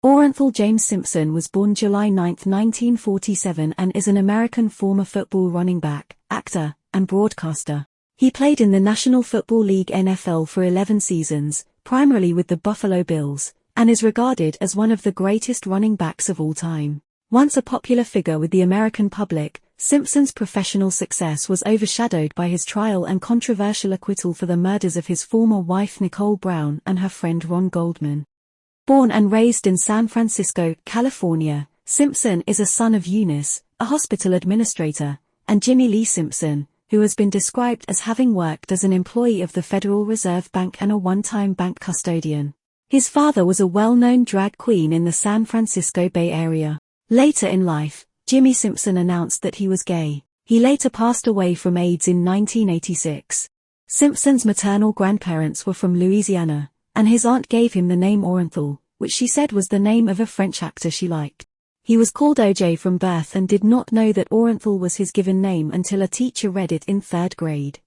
Orenthal James Simpson was born July 9, 1947 and is an American former football running back, actor, and broadcaster. He played in the National Football League NFL for 11 seasons, primarily with the Buffalo Bills, and is regarded as one of the greatest running backs of all time. Once a popular figure with the American public, Simpson's professional success was overshadowed by his trial and controversial acquittal for the murders of his former wife Nicole Brown and her friend Ron Goldman. Born and raised in San Francisco, California, Simpson is a son of Eunice, a hospital administrator, and Jimmy Lee Simpson, who has been described as having worked as an employee of the Federal Reserve Bank and a one-time bank custodian. His father was a well-known drag queen in the San Francisco Bay Area. Later in life, Jimmy Simpson announced that he was gay. He later passed away from AIDS in 1986. Simpson's maternal grandparents were from Louisiana, and his aunt gave him the name Orenthal, which she said was the name of a French actor she liked. He was called OJ from birth and did not know that Orenthal was his given name until a teacher read it in 3rd grade.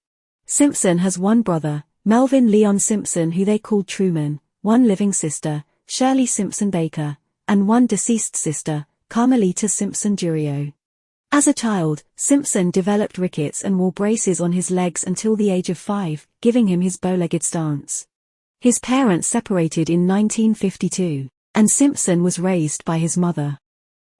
Simpson has one brother, Melvin Leon Simpson, who they called Truman, one living sister, Shirley Simpson Baker, and one deceased sister, Carmelita Simpson Durio. As a child, Simpson developed rickets and wore braces on his legs until the age of 5, giving him his bow-legged stance. His parents separated in 1952, and Simpson was raised by his mother.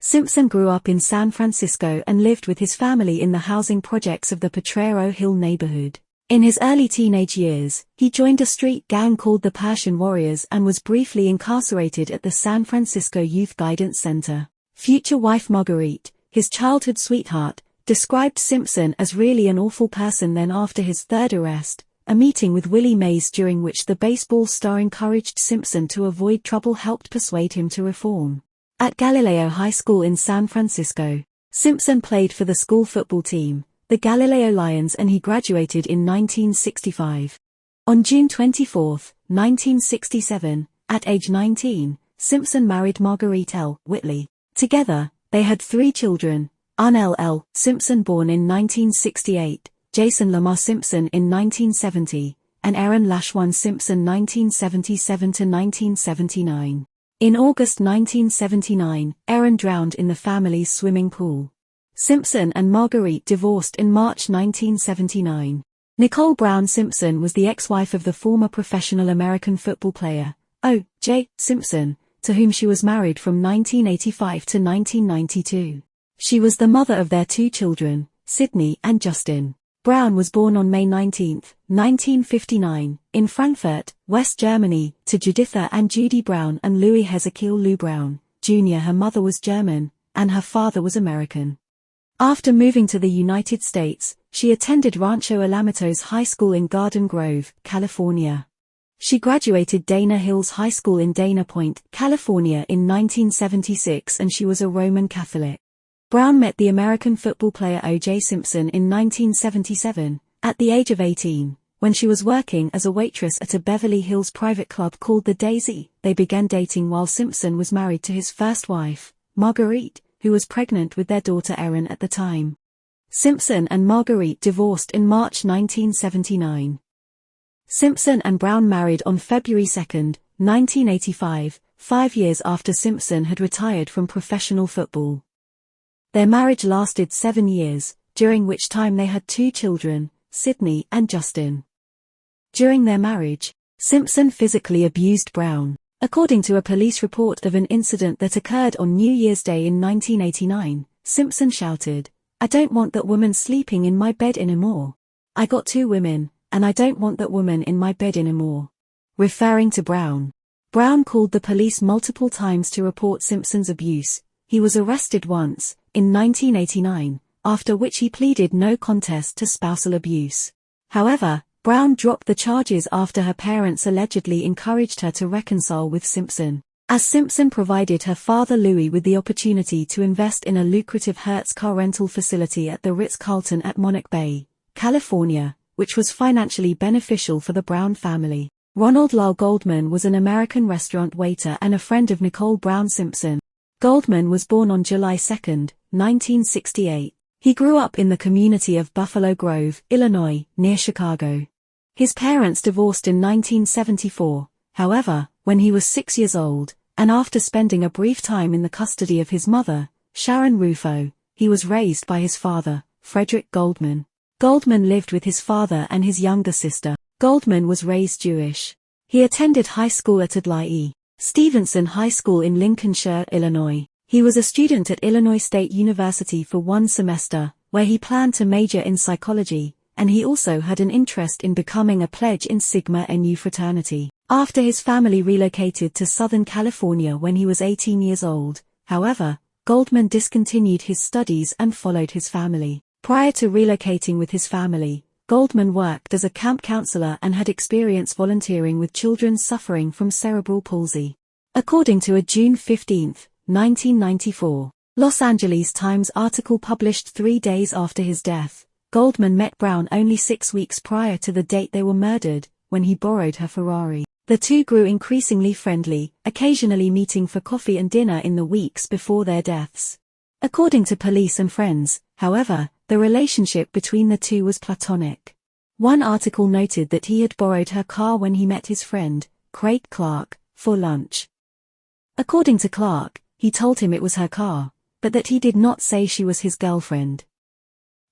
Simpson grew up in San Francisco and lived with his family in the housing projects of the Potrero Hill neighborhood. In his early teenage years, he joined a street gang called the Persian Warriors and was briefly incarcerated at the San Francisco Youth Guidance Center. Future wife Marguerite, his childhood sweetheart, described Simpson as really an awful person. Then after his 3rd arrest, a meeting with Willie Mays during which the baseball star encouraged Simpson to avoid trouble helped persuade him to reform. At Galileo High School in San Francisco, Simpson played for the school football team, the Galileo Lions, and he graduated in 1965. On June 24, 1967, at age 19, Simpson married Marguerite L. Whitley. Together, they had 3 children, Arnell L. Simpson born in 1968, Jason Lamar Simpson in 1970, and Aaron Lashwan Simpson 1977 to 1979. In August 1979, Aaron drowned in the family's swimming pool. Simpson and Marguerite divorced in March 1979. Nicole Brown Simpson was the ex-wife of the former professional American football player, O.J. Simpson, to whom she was married from 1985 to 1992. She was the mother of their 2 children, Sydney and Justin. Brown was born on May 19, 1959, in Frankfurt, West Germany, to Juditha and Judy Brown and Louis Hezekiel Lou Brown, Jr. Her mother was German, and her father was American. After moving to the United States, she attended Rancho Alamitos High School in Garden Grove, California. She graduated Dana Hills High School in Dana Point, California in 1976, and she was a Roman Catholic. Brown met the American football player O.J. Simpson in 1977, at the age of 18, when she was working as a waitress at a Beverly Hills private club called the Daisy. They began dating while Simpson was married to his first wife, Marguerite, who was pregnant with their daughter Erin at the time. Simpson and Marguerite divorced in March 1979. Simpson and Brown married on February 2, 1985, 5 years after Simpson had retired from professional football. Their marriage lasted 7 years, during which time they had 2 children, Sydney and Justin. During their marriage, Simpson physically abused Brown. According to a police report of an incident that occurred on New Year's Day in 1989, Simpson shouted, "I don't want that woman sleeping in my bed anymore. I got 2 women, and I don't want that woman in my bed anymore." Referring to Brown. Brown called the police multiple times to report Simpson's abuse. He was arrested once, in 1989, after which he pleaded no contest to spousal abuse. However, Brown dropped the charges after her parents allegedly encouraged her to reconcile with Simpson, as Simpson provided her father Louis with the opportunity to invest in a lucrative Hertz car rental facility at the Ritz-Carlton at Monarch Bay, California, which was financially beneficial for the Brown family. Ronald Lyle Goldman was an American restaurant waiter and a friend of Nicole Brown Simpson. Goldman was born on July 2, 1968. He grew up in the community of Buffalo Grove, Illinois, near Chicago. His parents divorced in 1974, however, when he was 6 years old, and after spending a brief time in the custody of his mother, Sharon Rufo, he was raised by his father, Frederick Goldman. Goldman lived with his father and his younger sister. Goldman was raised Jewish. He attended high school at Adlai E. Stevenson High School in Lincolnshire, Illinois. He was a student at Illinois State University for one semester, where he planned to major in psychology, and he also had an interest in becoming a pledge in Sigma Nu fraternity. After his family relocated to Southern California when he was 18 years old, however, Goldman discontinued his studies and followed his family. Prior to relocating with his family, Goldman worked as a camp counselor and had experience volunteering with children suffering from cerebral palsy. According to a June 15, 1994, Los Angeles Times article published 3 days after his death, Goldman met Brown only 6 weeks prior to the date they were murdered, when he borrowed her Ferrari. The two grew increasingly friendly, occasionally meeting for coffee and dinner in the weeks before their deaths. According to police and friends, however, the relationship between the two was platonic. One article noted that he had borrowed her car when he met his friend, Craig Clark, for lunch. According to Clark, he told him it was her car, but that he did not say she was his girlfriend.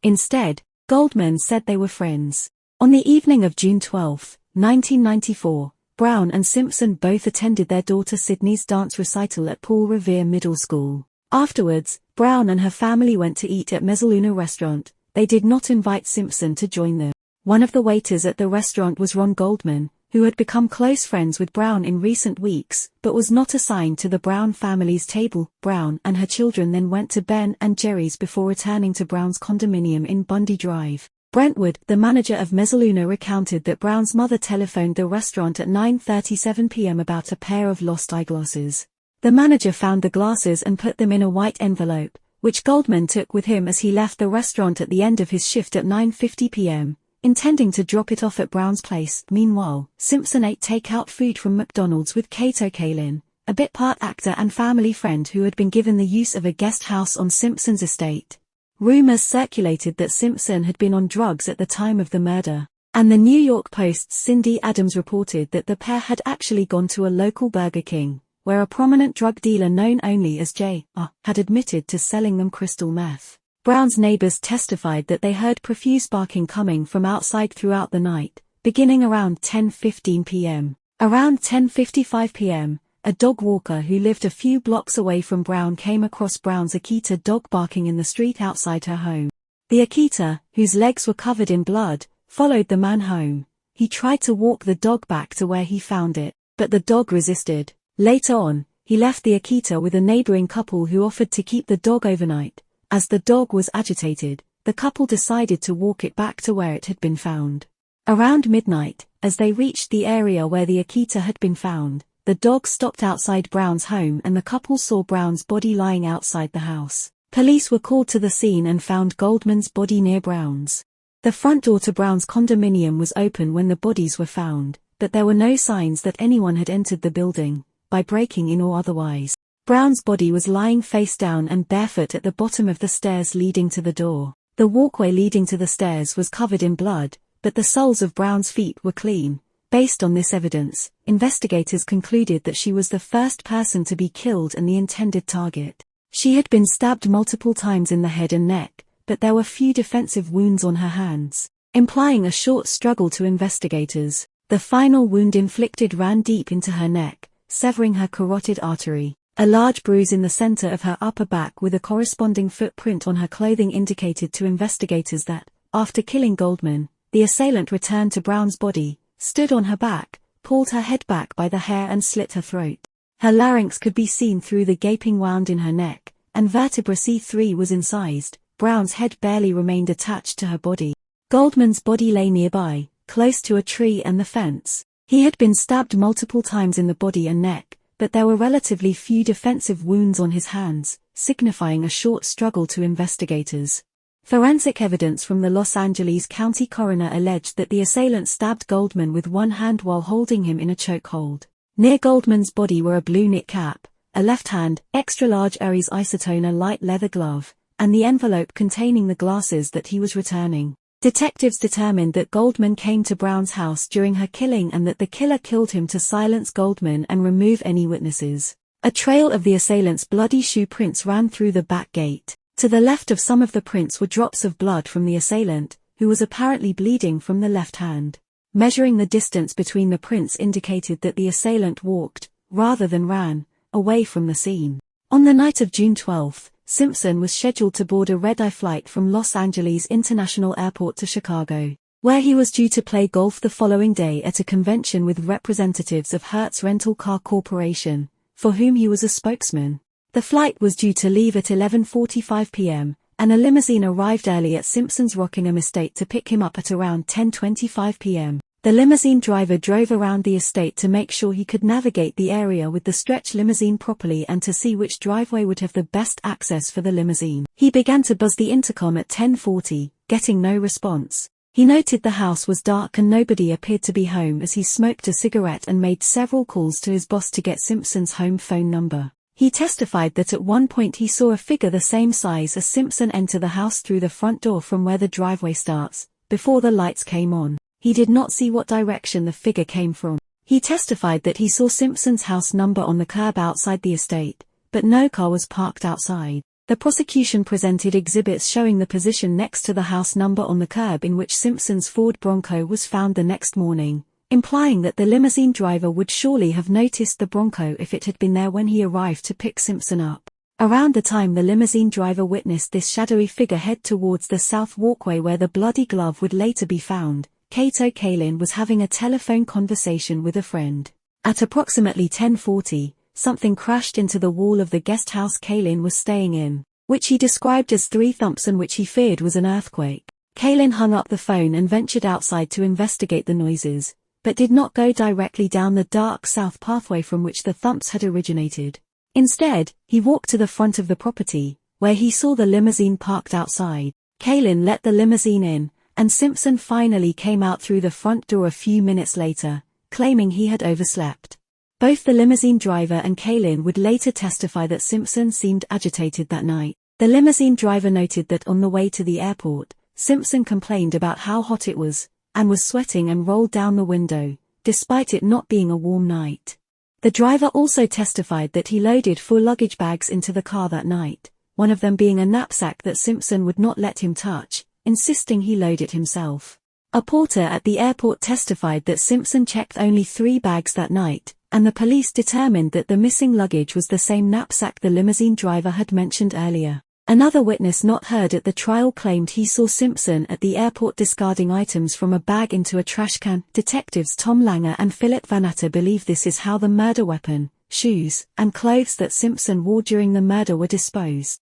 Instead, Goldman said they were friends. On the evening of June 12, 1994, Brown and Simpson both attended their daughter Sydney's dance recital at Paul Revere Middle School. Afterwards, Brown and her family went to eat at Mezzaluna restaurant. They did not invite Simpson to join them. One of the waiters at the restaurant was Ron Goldman, who had become close friends with Brown in recent weeks, but was not assigned to the Brown family's table. Brown and her children then went to Ben and Jerry's before returning to Brown's condominium in Bundy Drive. Brentwood, the manager of Mezzaluna, recounted that Brown's mother telephoned the restaurant at 9:37 p.m. about a pair of lost eyeglasses. The manager found the glasses and put them in a white envelope, which Goldman took with him as he left the restaurant at the end of his shift at 9:50 p.m., intending to drop it off at Brown's place. Meanwhile, Simpson ate takeout food from McDonald's with Kato Kalin, a bit part actor and family friend who had been given the use of a guest house on Simpson's estate. Rumors circulated that Simpson had been on drugs at the time of the murder, and the New York Post's Cindy Adams reported that the pair had actually gone to a local Burger King, where a prominent drug dealer known only as J.R. had admitted to selling them crystal meth. Brown's neighbors testified that they heard profuse barking coming from outside throughout the night, beginning around 10:15 p.m. Around 10:55 p.m., a dog walker who lived a few blocks away from Brown came across Brown's Akita dog barking in the street outside her home. The Akita, whose legs were covered in blood, followed the man home. He tried to walk the dog back to where he found it, but the dog resisted. Later on, he left the Akita with a neighboring couple who offered to keep the dog overnight. As the dog was agitated, the couple decided to walk it back to where it had been found. Around midnight, as they reached the area where the Akita had been found, the dog stopped outside Brown's home and the couple saw Brown's body lying outside the house. Police were called to the scene and found Goldman's body near Brown's. The front door to Brown's condominium was open when the bodies were found, but there were no signs that anyone had entered the building, by breaking in or otherwise. Brown's body was lying face down and barefoot at the bottom of the stairs leading to the door. The walkway leading to the stairs was covered in blood, but the soles of Brown's feet were clean. Based on this evidence, investigators concluded that she was the first person to be killed and the intended target. She had been stabbed multiple times in the head and neck, but there were few defensive wounds on her hands, implying a short struggle to investigators. The final wound inflicted ran deep into her neck, severing her carotid artery. A large bruise in the center of her upper back with a corresponding footprint on her clothing indicated to investigators that, after killing Goldman, the assailant returned to Brown's body, stood on her back, pulled her head back by the hair and slit her throat. Her larynx could be seen through the gaping wound in her neck, and vertebra C3 was incised. Brown's head barely remained attached to her body. Goldman's body lay nearby, close to a tree and the fence. He had been stabbed multiple times in the body and neck, but there were relatively few defensive wounds on his hands, signifying a short struggle to investigators. Forensic evidence from the Los Angeles County coroner alleged that the assailant stabbed Goldman with one hand while holding him in a chokehold. Near Goldman's body were a blue knit cap, a left-hand, extra-large Aries Isotona light leather glove, and the envelope containing the glasses that he was returning. Detectives determined that Goldman came to Brown's house during her killing and that the killer killed him to silence Goldman and remove any witnesses. A trail of the assailant's bloody shoe prints ran through the back gate. To the left of some of the prints were drops of blood from the assailant, who was apparently bleeding from the left hand. Measuring the distance between the prints indicated that the assailant walked, rather than ran, away from the scene. On the night of June 12, Simpson was scheduled to board a red-eye flight from Los Angeles International Airport to Chicago, where he was due to play golf the following day at a convention with representatives of Hertz Rental Car Corporation, for whom he was a spokesman. The flight was due to leave at 11:45 p.m., and a limousine arrived early at Simpson's Rockingham estate to pick him up at around 10:25 p.m. The limousine driver drove around the estate to make sure he could navigate the area with the stretch limousine properly and to see which driveway would have the best access for the limousine. He began to buzz the intercom at 10:40, getting no response. He noted the house was dark and nobody appeared to be home as he smoked a cigarette and made several calls to his boss to get Simpson's home phone number. He testified that at one point he saw a figure the same size as Simpson enter the house through the front door from where the driveway starts, before the lights came on. He did not see what direction the figure came from. He testified that he saw Simpson's house number on the curb outside the estate, but no car was parked outside. The prosecution presented exhibits showing the position next to the house number on the curb in which Simpson's Ford Bronco was found the next morning, implying that the limousine driver would surely have noticed the Bronco if it had been there when he arrived to pick Simpson up. Around the time the limousine driver witnessed this shadowy figure head towards the south walkway where the bloody glove would later be found, Kato Kalin was having a telephone conversation with a friend. At approximately 10:40, something crashed into the wall of the guest house Kalin was staying in, which he described as 3 thumps and which he feared was an earthquake. Kalin hung up the phone and ventured outside to investigate the noises, but did not go directly down the dark south pathway from which the thumps had originated. Instead, he walked to the front of the property, where he saw the limousine parked outside. Kalin let the limousine in, and Simpson finally came out through the front door a few minutes later, claiming he had overslept. Both the limousine driver and Kalin would later testify that Simpson seemed agitated that night. The limousine driver noted that on the way to the airport, Simpson complained about how hot it was, and was sweating and rolled down the window, despite it not being a warm night. The driver also testified that he loaded 4 luggage bags into the car that night, one of them being a knapsack that Simpson would not let him touch, insisting he load it himself. A porter at the airport testified that Simpson checked only 3 bags that night, and the police determined that the missing luggage was the same knapsack the limousine driver had mentioned earlier. Another witness not heard at the trial claimed he saw Simpson at the airport discarding items from a bag into a trash can. Detectives Tom Langer and Philip Vanatta believe this is how the murder weapon, shoes, and clothes that Simpson wore during the murder were disposed.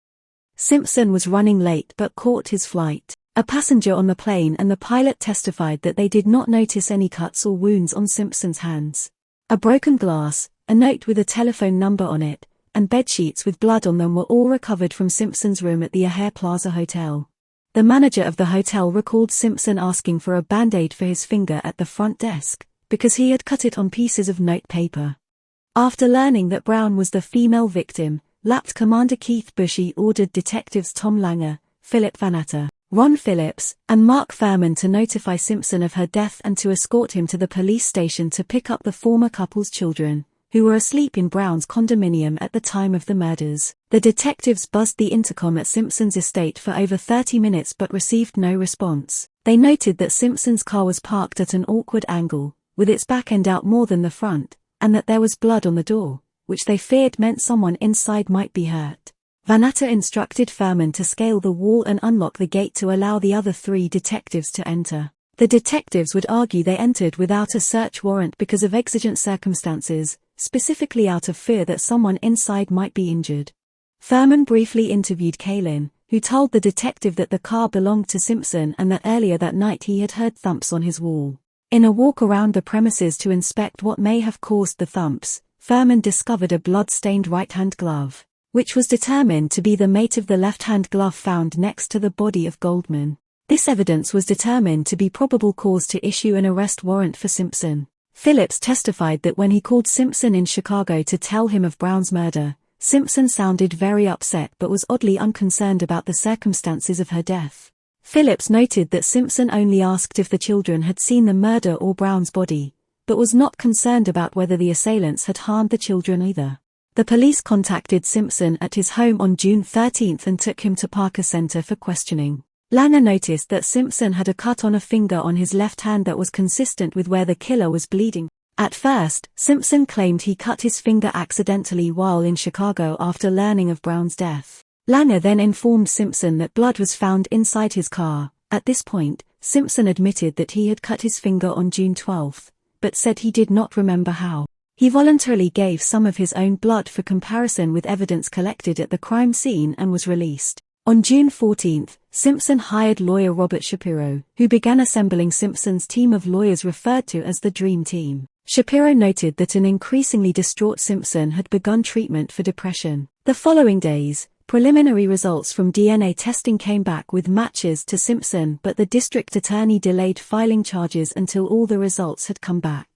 Simpson was running late but caught his flight. A passenger on the plane and the pilot testified that they did not notice any cuts or wounds on Simpson's hands. A broken glass, a note with a telephone number on it, and bedsheets with blood on them were all recovered from Simpson's room at the O'Hare Plaza Hotel. The manager of the hotel recalled Simpson asking for a band-aid for his finger at the front desk, because he had cut it on pieces of note paper. After learning that Brown was the female victim, Lapt Commander Keith Bushy ordered detectives Tom Langer, Philip Vanatta, Ron Phillips, and Mark Furman to notify Simpson of her death and to escort him to the police station to pick up the former couple's children, who were asleep in Brown's condominium at the time of the murders. The detectives buzzed the intercom at Simpson's estate for over 30 minutes but received no response. They noted that Simpson's car was parked at an awkward angle, with its back end out more than the front, and that there was blood on the door, which they feared meant someone inside might be hurt. Vanatta instructed Furman to scale the wall and unlock the gate to allow the other 3 detectives to enter. The detectives would argue they entered without a search warrant because of exigent circumstances, specifically out of fear that someone inside might be injured. Furman briefly interviewed Kalin, who told the detective that the car belonged to Simpson and that earlier that night he had heard thumps on his wall. In a walk around the premises to inspect what may have caused the thumps, Furman discovered a blood-stained right-hand glove, which was determined to be the mate of the left-hand glove found next to the body of Goldman. This evidence was determined to be probable cause to issue an arrest warrant for Simpson. Phillips testified that when he called Simpson in Chicago to tell him of Brown's murder, Simpson sounded very upset but was oddly unconcerned about the circumstances of her death. Phillips noted that Simpson only asked if the children had seen the murder or Brown's body, but was not concerned about whether the assailants had harmed the children either. The police contacted Simpson at his home on June 13 and took him to Parker Center for questioning. Langer noticed that Simpson had a cut on a finger on his left hand that was consistent with where the killer was bleeding. At first, Simpson claimed he cut his finger accidentally while in Chicago after learning of Brown's death. Langer then informed Simpson that blood was found inside his car. At this point, Simpson admitted that he had cut his finger on June 12, but said he did not remember how. He voluntarily gave some of his own blood for comparison with evidence collected at the crime scene and was released. On June 14, Simpson hired lawyer Robert Shapiro, who began assembling Simpson's team of lawyers referred to as the Dream Team. Shapiro noted that an increasingly distraught Simpson had begun treatment for depression. The following days, preliminary results from DNA testing came back with matches to Simpson, but the district attorney delayed filing charges until all the results had come back.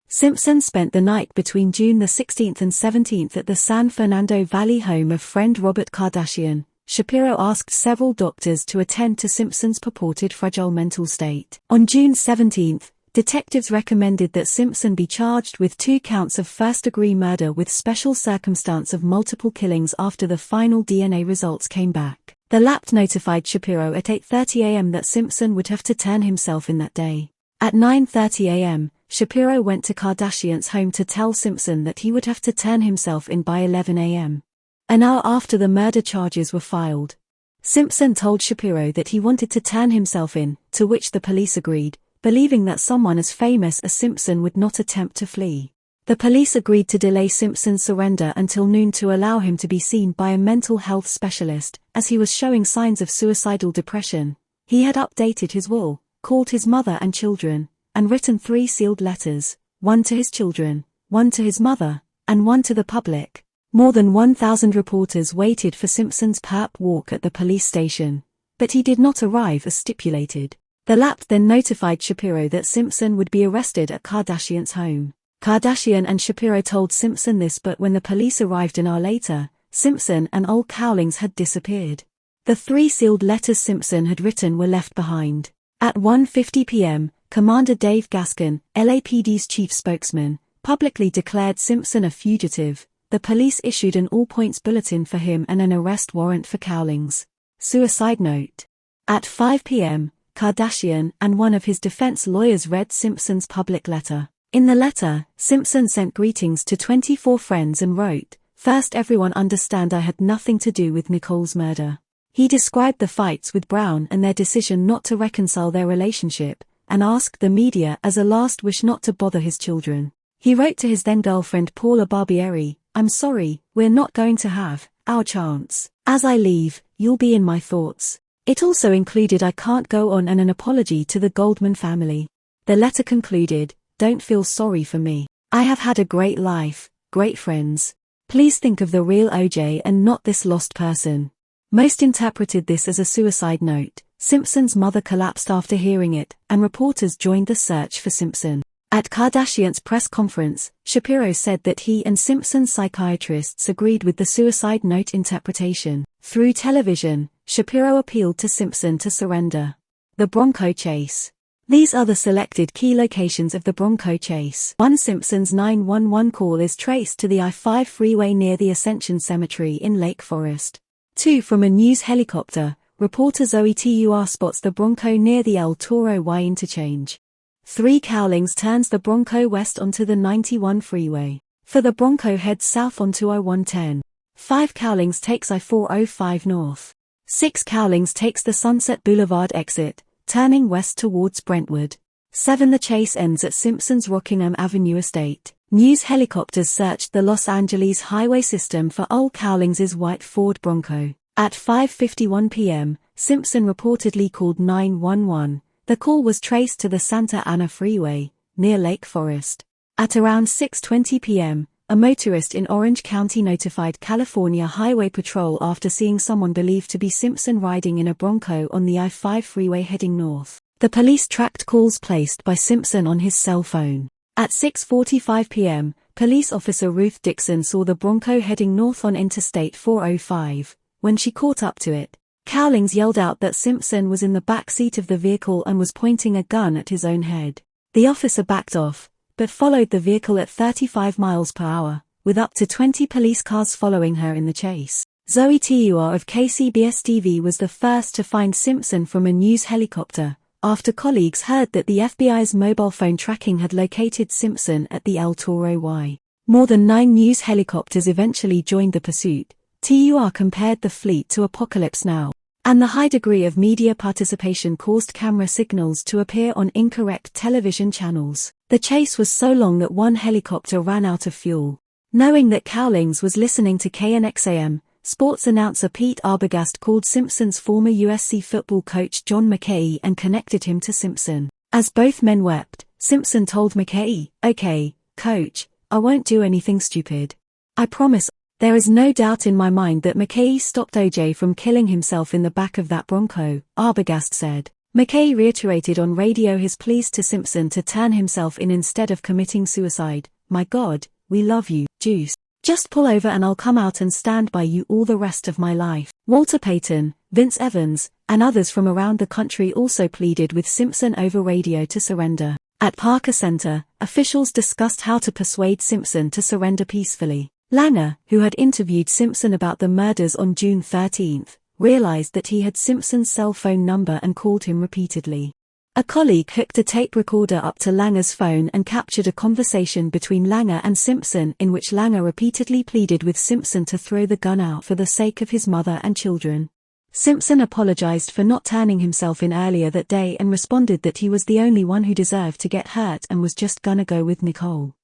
Simpson spent the night between June 16 and 17 at the San Fernando Valley home of friend Robert Kardashian. Shapiro asked several doctors to attend to Simpson's purported fragile mental state. On June 17, detectives recommended that Simpson be charged with 2 counts of first-degree murder with special circumstance of multiple killings after the final DNA results came back. The lab notified Shapiro at 8:30 a.m. that Simpson would have to turn himself in that day. At 9:30 a.m., Shapiro went to Kardashian's home to tell Simpson that he would have to turn himself in by 11 a.m. An hour after the murder charges were filed. Simpson told Shapiro that he wanted to turn himself in, to which the police agreed, believing that someone as famous as Simpson would not attempt to flee. The police agreed to delay Simpson's surrender until noon to allow him to be seen by a mental health specialist, as he was showing signs of suicidal depression. He had updated his will, called his mother and children, and written 3 sealed letters, 1 to his children, 1 to his mother, and 1 to the public. More than 1,000 reporters waited for Simpson's perp walk at the police station, but he did not arrive as stipulated. The lab then notified Shapiro that Simpson would be arrested at Kardashian's home. Kardashian and Shapiro told Simpson this, but when the police arrived an hour later, Simpson and Ol Cowlings had disappeared. The 3 sealed letters Simpson had written were left behind. At 1:50 p.m., Commander Dave Gaskin, LAPD's chief spokesman, publicly declared Simpson a fugitive. The police issued an all-points bulletin for him and an arrest warrant for Cowlings. Suicide note. At 5 p.m., Kardashian and one of his defense lawyers read Simpson's public letter. In the letter, Simpson sent greetings to 24 friends and wrote, "First, everyone understand I had nothing to do with Nicole's murder." He described the fights with Brown and their decision not to reconcile their relationship, and asked the media as a last wish not to bother his children. He wrote to his then-girlfriend Paula Barbieri, "I'm sorry, we're not going to have our chance. As I leave, you'll be in my thoughts." It also included "I can't go on" and an apology to the Goldman family. The letter concluded, "Don't feel sorry for me. I have had a great life, great friends. Please think of the real OJ and not this lost person." Most interpreted this as a suicide note. Simpson's mother collapsed after hearing it, and reporters joined the search for Simpson. At Kardashian's press conference, Shapiro said that he and Simpson's psychiatrists agreed with the suicide note interpretation. Through television, Shapiro appealed to Simpson to surrender. The Bronco Chase. These are the selected key locations of the Bronco Chase. 1. Simpson's 911 call is traced to the I-5 freeway near the Ascension Cemetery in Lake Forest. 2. From a news helicopter, reporter Zoe Tur spots the Bronco near the El Toro Y interchange. 3. Cowlings turns the Bronco west onto the 91 freeway. 4. The Bronco heads south onto I-110. 5. Cowlings takes I-405 north. 6. Cowlings takes the Sunset Boulevard exit, turning west towards Brentwood. 7. The chase ends at Simpson's Rockingham Avenue estate. News helicopters searched the Los Angeles highway system for Ol Cowlings' white Ford Bronco. At 5:51 p.m., Simpson reportedly called 911. The call was traced to the Santa Ana Freeway, near Lake Forest. At around 6:20 p.m., a motorist in Orange County notified California Highway Patrol after seeing someone believed to be Simpson riding in a Bronco on the I-5 freeway heading north. The police tracked calls placed by Simpson on his cell phone. At 6:45 p.m., police officer Ruth Dixon saw the Bronco heading north on Interstate 405. When she caught up to it, Cowlings yelled out that Simpson was in the back seat of the vehicle and was pointing a gun at his own head. The officer backed off, but followed the vehicle at 35 miles per hour, with up to 20 police cars following her in the chase. Zoe Tua of KCBS-TV was the first to find Simpson from a news helicopter, after colleagues heard that the FBI's mobile phone tracking had located Simpson at the El Toro Y. More than 9 news helicopters eventually joined the pursuit. TUR compared the fleet to Apocalypse Now, and the high degree of media participation caused camera signals to appear on incorrect television channels. The chase was so long that one helicopter ran out of fuel. Knowing that Cowlings was listening to KNXAM, sports announcer Pete Arbogast called Simpson's former USC football coach John McKay and connected him to Simpson. As both men wept, Simpson told McKay, "Okay, coach, I won't do anything stupid. I promise." There is no doubt in my mind that McKay stopped O.J. from killing himself in the back of that Bronco, Arbogast said. McKay reiterated on radio his pleas to Simpson to turn himself in instead of committing suicide. "My God, we love you, Juice. Just pull over and I'll come out and stand by you all the rest of my life." Walter Payton, Vince Evans, and others from around the country also pleaded with Simpson over radio to surrender. At Parker Center, officials discussed how to persuade Simpson to surrender peacefully. Langer, who had interviewed Simpson about the murders on June 13, realized that he had Simpson's cell phone number and called him repeatedly. A colleague hooked a tape recorder up to Langer's phone and captured a conversation between Langer and Simpson in which Langer repeatedly pleaded with Simpson to throw the gun out for the sake of his mother and children. Simpson apologized for not turning himself in earlier that day and responded that he was the only one who deserved to get hurt and was just gonna go with Nicole.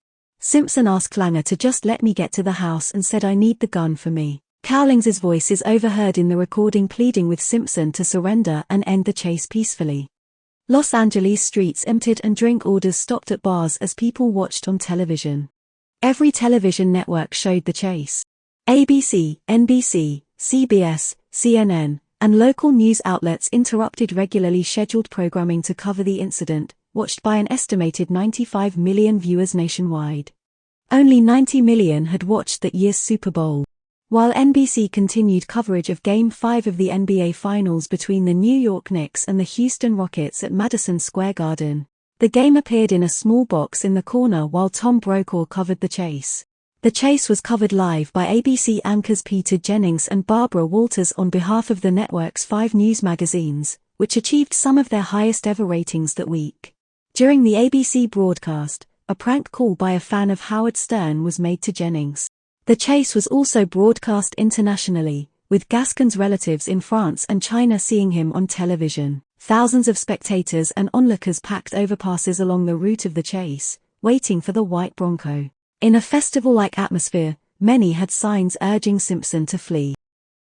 Simpson asked Langer to just let me get to the house and said I need the gun for me. Cowlings' voice is overheard in the recording pleading with Simpson to surrender and end the chase peacefully. Los Angeles streets emptied and drink orders stopped at bars as people watched on television. Every television network showed the chase. ABC, NBC, CBS, CNN, and local news outlets interrupted regularly scheduled programming to cover the incident, watched by an estimated 95 million viewers nationwide. Only 90 million had watched that year's Super Bowl. While NBC continued coverage of Game 5 of the NBA Finals between the New York Knicks and the Houston Rockets at Madison Square Garden, the game appeared in a small box in the corner while Tom Brokaw covered the chase. The chase was covered live by ABC anchors Peter Jennings and Barbara Walters on behalf of the network's 5 news magazines, which achieved some of their highest ever ratings that week. During the ABC broadcast, a prank call by a fan of Howard Stern was made to Jennings. The chase was also broadcast internationally, with Gascon's relatives in France and China seeing him on television. Thousands of spectators and onlookers packed overpasses along the route of the chase, waiting for the white Bronco. In a festival-like atmosphere, many had signs urging Simpson to flee.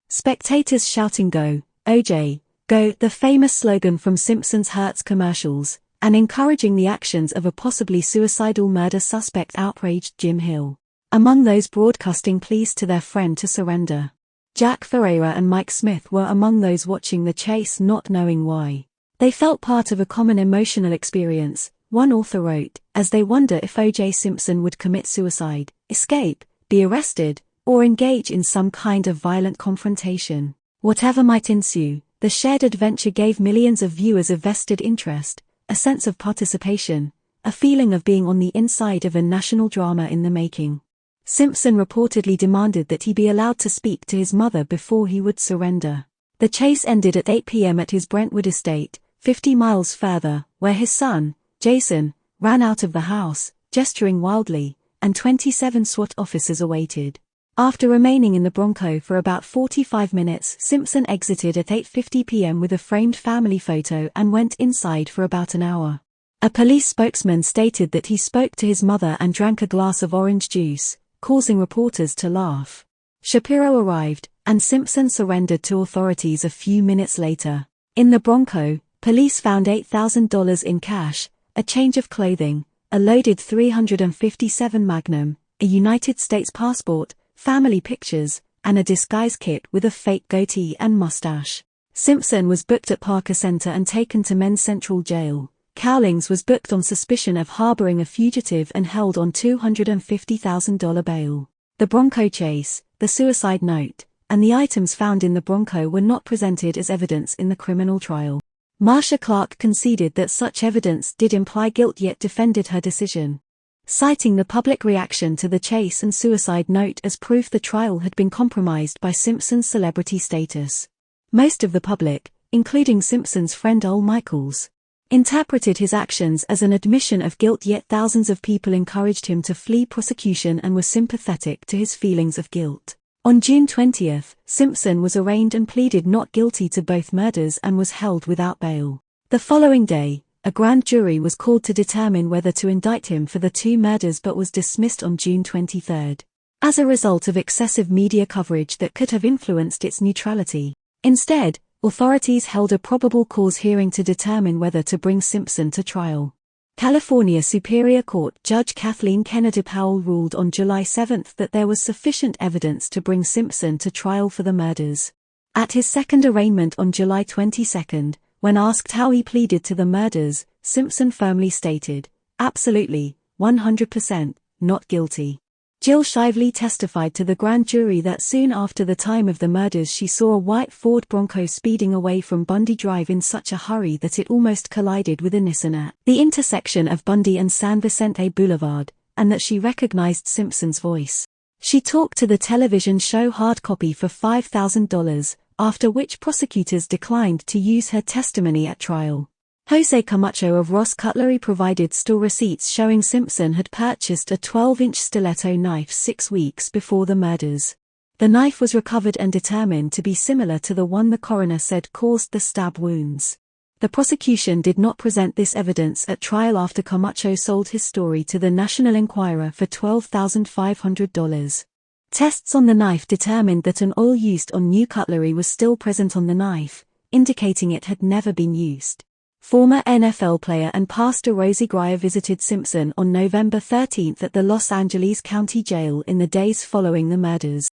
Spectators shouting "Go, OJ, go," the famous slogan from Simpson's Hertz commercials, and encouraging the actions of a possibly suicidal murder suspect outraged Jim Hill. Among those broadcasting pleas to their friend to surrender, Jack Ferreira and Mike Smith were among those watching the chase not knowing why. They felt part of a common emotional experience, one author wrote, as they wonder if O.J. Simpson would commit suicide, escape, be arrested, or engage in some kind of violent confrontation. Whatever might ensue, the shared adventure gave millions of viewers a vested interest, a sense of participation, a feeling of being on the inside of a national drama in the making. Simpson reportedly demanded that he be allowed to speak to his mother before he would surrender. The chase ended at 8 p.m. at his Brentwood estate, 50 miles further, where his son, Jason, ran out of the house, gesturing wildly, and 27 SWAT officers awaited. After remaining in the Bronco for about 45 minutes, Simpson exited at 8:50 p.m. with a framed family photo and went inside for about an hour. A police spokesman stated that he spoke to his mother and drank a glass of orange juice, causing reporters to laugh. Shapiro arrived, and Simpson surrendered to authorities a few minutes later. In the Bronco, police found $8,000 in cash, a change of clothing, a loaded .357 Magnum, a United States passport, family pictures, and a disguise kit with a fake goatee and mustache. Simpson was booked at Parker Center and taken to Men's Central Jail. Cowlings was booked on suspicion of harboring a fugitive and held on $250,000 bail. The Bronco chase, the suicide note, and the items found in the Bronco were not presented as evidence in the criminal trial. Marcia Clark conceded that such evidence did imply guilt yet defended her decision. citing the public reaction to the chase and suicide note as proof the trial had been compromised by Simpson's celebrity status. Most of the public, including Simpson's friend Al Michaels, interpreted his actions as an admission of guilt, yet thousands of people encouraged him to flee prosecution and were sympathetic to his feelings of guilt. On June 20, Simpson was arraigned and pleaded not guilty to both murders and was held without bail. The following day, a grand jury was called to determine whether to indict him for the two murders but was dismissed on June 23. As a result of excessive media coverage that could have influenced its neutrality. Instead, authorities held a probable cause hearing to determine whether to bring Simpson to trial. California Superior Court Judge Kathleen Kennedy Powell ruled on July 7 that there was sufficient evidence to bring Simpson to trial for the murders. At his second arraignment on July 22, when asked how he pleaded to the murders, Simpson firmly stated, "Absolutely, 100%, not guilty." Jill Shively testified to the grand jury that soon after the time of the murders she saw a white Ford Bronco speeding away from Bundy Drive in such a hurry that it almost collided with a Nissan at the intersection of Bundy and San Vicente Boulevard, and that she recognized Simpson's voice. She talked to the television show Hard Copy for $5,000, after which prosecutors declined to use her testimony at trial. Jose Camacho of Ross Cutlery provided store receipts showing Simpson had purchased a 12-inch stiletto knife 6 weeks before the murders. The knife was recovered and determined to be similar to the one the coroner said caused the stab wounds. The prosecution did not present this evidence at trial after Camacho sold his story to the National Enquirer for $12,500. Tests on the knife determined that an oil used on new cutlery was still present on the knife, indicating it had never been used. Former NFL player and pastor Rosie Grier visited Simpson on November 13 at the Los Angeles County Jail in the days following the murders.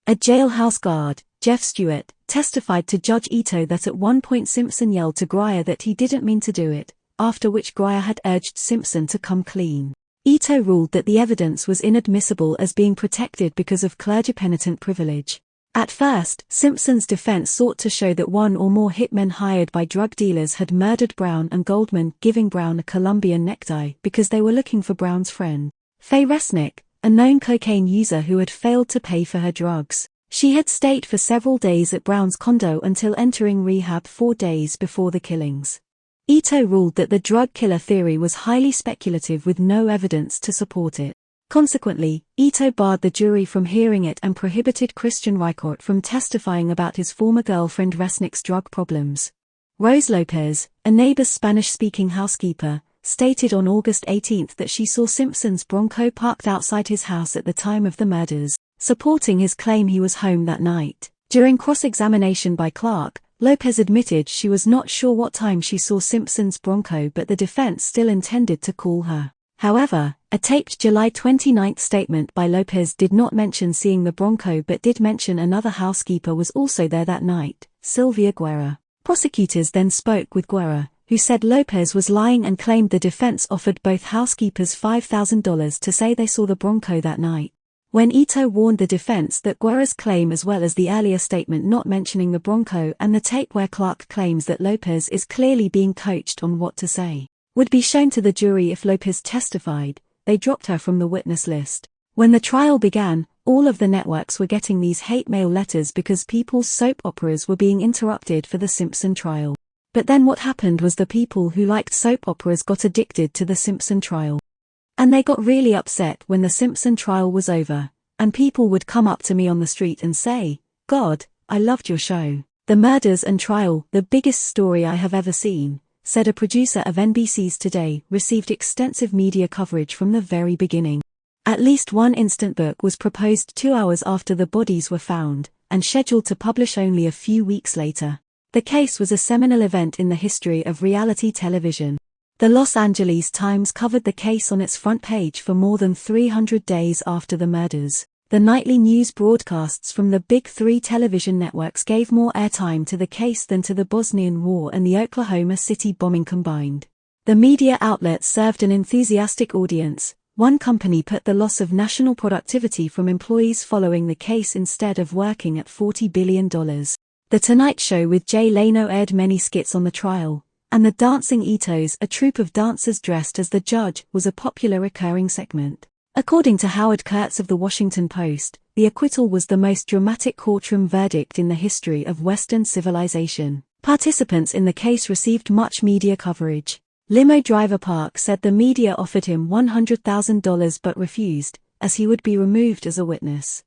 A jailhouse guard, Jeff Stewart, testified to Judge Ito that at one point Simpson yelled to Grier that he didn't mean to do it, after which Grier had urged Simpson to come clean. Ito ruled that the evidence was inadmissible as being protected because of clergy-penitent privilege. At first, Simpson's defense sought to show that one or more hitmen hired by drug dealers had murdered Brown and Goldman, giving Brown a Colombian necktie because they were looking for Brown's friend, Faye Resnick, a known cocaine user who had failed to pay for her drugs. She had stayed for several days at Brown's condo until entering rehab 4 days before the killings. Ito ruled that the drug killer theory was highly speculative with no evidence to support it. Consequently, Ito barred the jury from hearing it and prohibited Christian Reichert from testifying about his former girlfriend Resnick's drug problems. Rose Lopez, a neighbor's Spanish-speaking housekeeper, stated on August 18 that she saw Simpson's Bronco parked outside his house at the time of the murders, supporting his claim he was home that night. During cross-examination by Clark, Lopez admitted she was not sure what time she saw Simpson's Bronco, but the defense still intended to call her. However, a taped July 29 statement by Lopez did not mention seeing the Bronco but did mention another housekeeper was also there that night, Sylvia Guerra. Prosecutors then spoke with Guerra, who said Lopez was lying and claimed the defense offered both housekeepers $5,000 to say they saw the Bronco that night. When Ito warned the defense that Guerra's claim as well as the earlier statement not mentioning the Bronco and the tape where Clark claims that Lopez is clearly being coached on what to say would be shown to the jury if Lopez testified, they dropped her from the witness list. When the trial began, all of the networks were getting these hate mail letters because people's soap operas were being interrupted for the Simpson trial. But then what happened was the people who liked soap operas got addicted to the Simpson trial. And they got really upset when the Simpson trial was over, and people would come up to me on the street and say, "God, I loved your show. The murders and trial, the biggest story I have ever seen," said a producer of NBC's Today, received extensive media coverage from the very beginning. At least one instant book was proposed 2 hours after the bodies were found, and scheduled to publish only a few weeks later. The case was a seminal event in the history of reality television. The Los Angeles Times covered the case on its front page for more than 300 days after the murders. The nightly news broadcasts from the Big Three television networks gave more airtime to the case than to the Bosnian War and the Oklahoma City bombing combined. The media outlets served an enthusiastic audience. One company put the loss of national productivity from employees following the case instead of working at $40 billion. The Tonight Show with Jay Leno aired many skits on the trial, and the Dancing Itos, a troupe of dancers dressed as the judge, was a popular recurring segment. According to Howard Kurtz of the Washington Post, the acquittal was the most dramatic courtroom verdict in the history of Western civilization. Participants in the case received much media coverage. Limo driver Park said the media offered him $100,000 but refused, as he would be removed as a witness.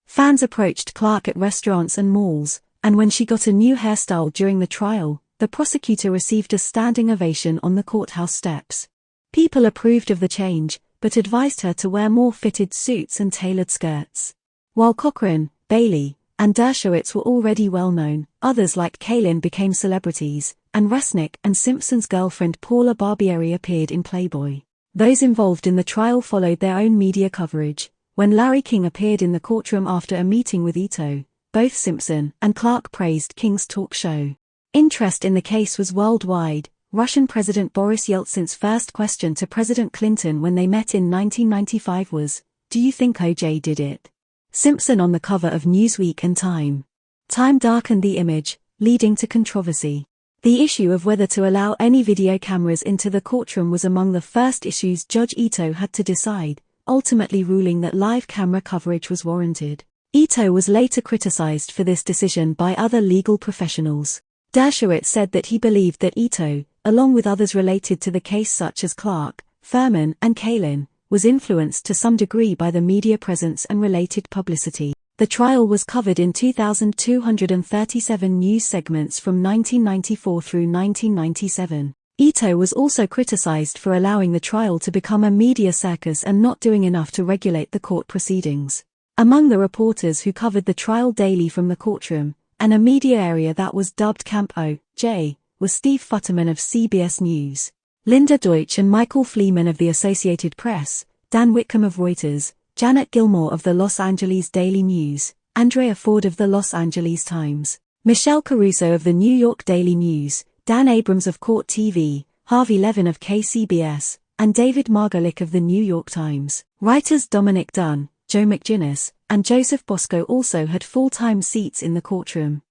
Fans approached Clark at restaurants and malls, and when she got a new hairstyle during the trial, the prosecutor received a standing ovation on the courthouse steps. People approved of the change, but advised her to wear more fitted suits and tailored skirts. While Cochran, Bailey, and Dershowitz were already well known, others like Kalin became celebrities, and Resnick and Simpson's girlfriend Paula Barbieri appeared in Playboy. Those involved in the trial followed their own media coverage. When Larry King appeared in the courtroom after a meeting with Ito, both Simpson and Clark praised King's talk show. Interest in the case was worldwide. Russian President Boris Yeltsin's first question to President Clinton when they met in 1995 was, "Do you think O.J. did it?" Simpson on the cover of Newsweek and Time. Time darkened the image, leading to controversy. The issue of whether to allow any video cameras into the courtroom was among the first issues Judge Ito had to decide, ultimately ruling that live camera coverage was warranted. Ito was later criticized for this decision by other legal professionals. Dershowitz said that he believed that Ito, along with others related to the case such as Clark, Furman, and Kalin, was influenced to some degree by the media presence and related publicity. The trial was covered in 2,237 news segments from 1994 through 1997. Ito was also criticized for allowing the trial to become a media circus and not doing enough to regulate the court proceedings. Among the reporters who covered the trial daily from the courtroom, and a media area that was dubbed Camp O.J., was Steve Futterman of CBS News, Linda Deutsch and Michael Fleeman of the Associated Press, Dan Whitcomb of Reuters, Janet Gilmore of the Los Angeles Daily News, Andrea Ford of the Los Angeles Times, Michelle Caruso of the New York Daily News, Dan Abrams of Court TV, Harvey Levin of KCBS, and David Margolick of the New York Times. Writers Dominic Dunn, Joe McGinnis, and Joseph Bosco also had full-time seats in the courtroom.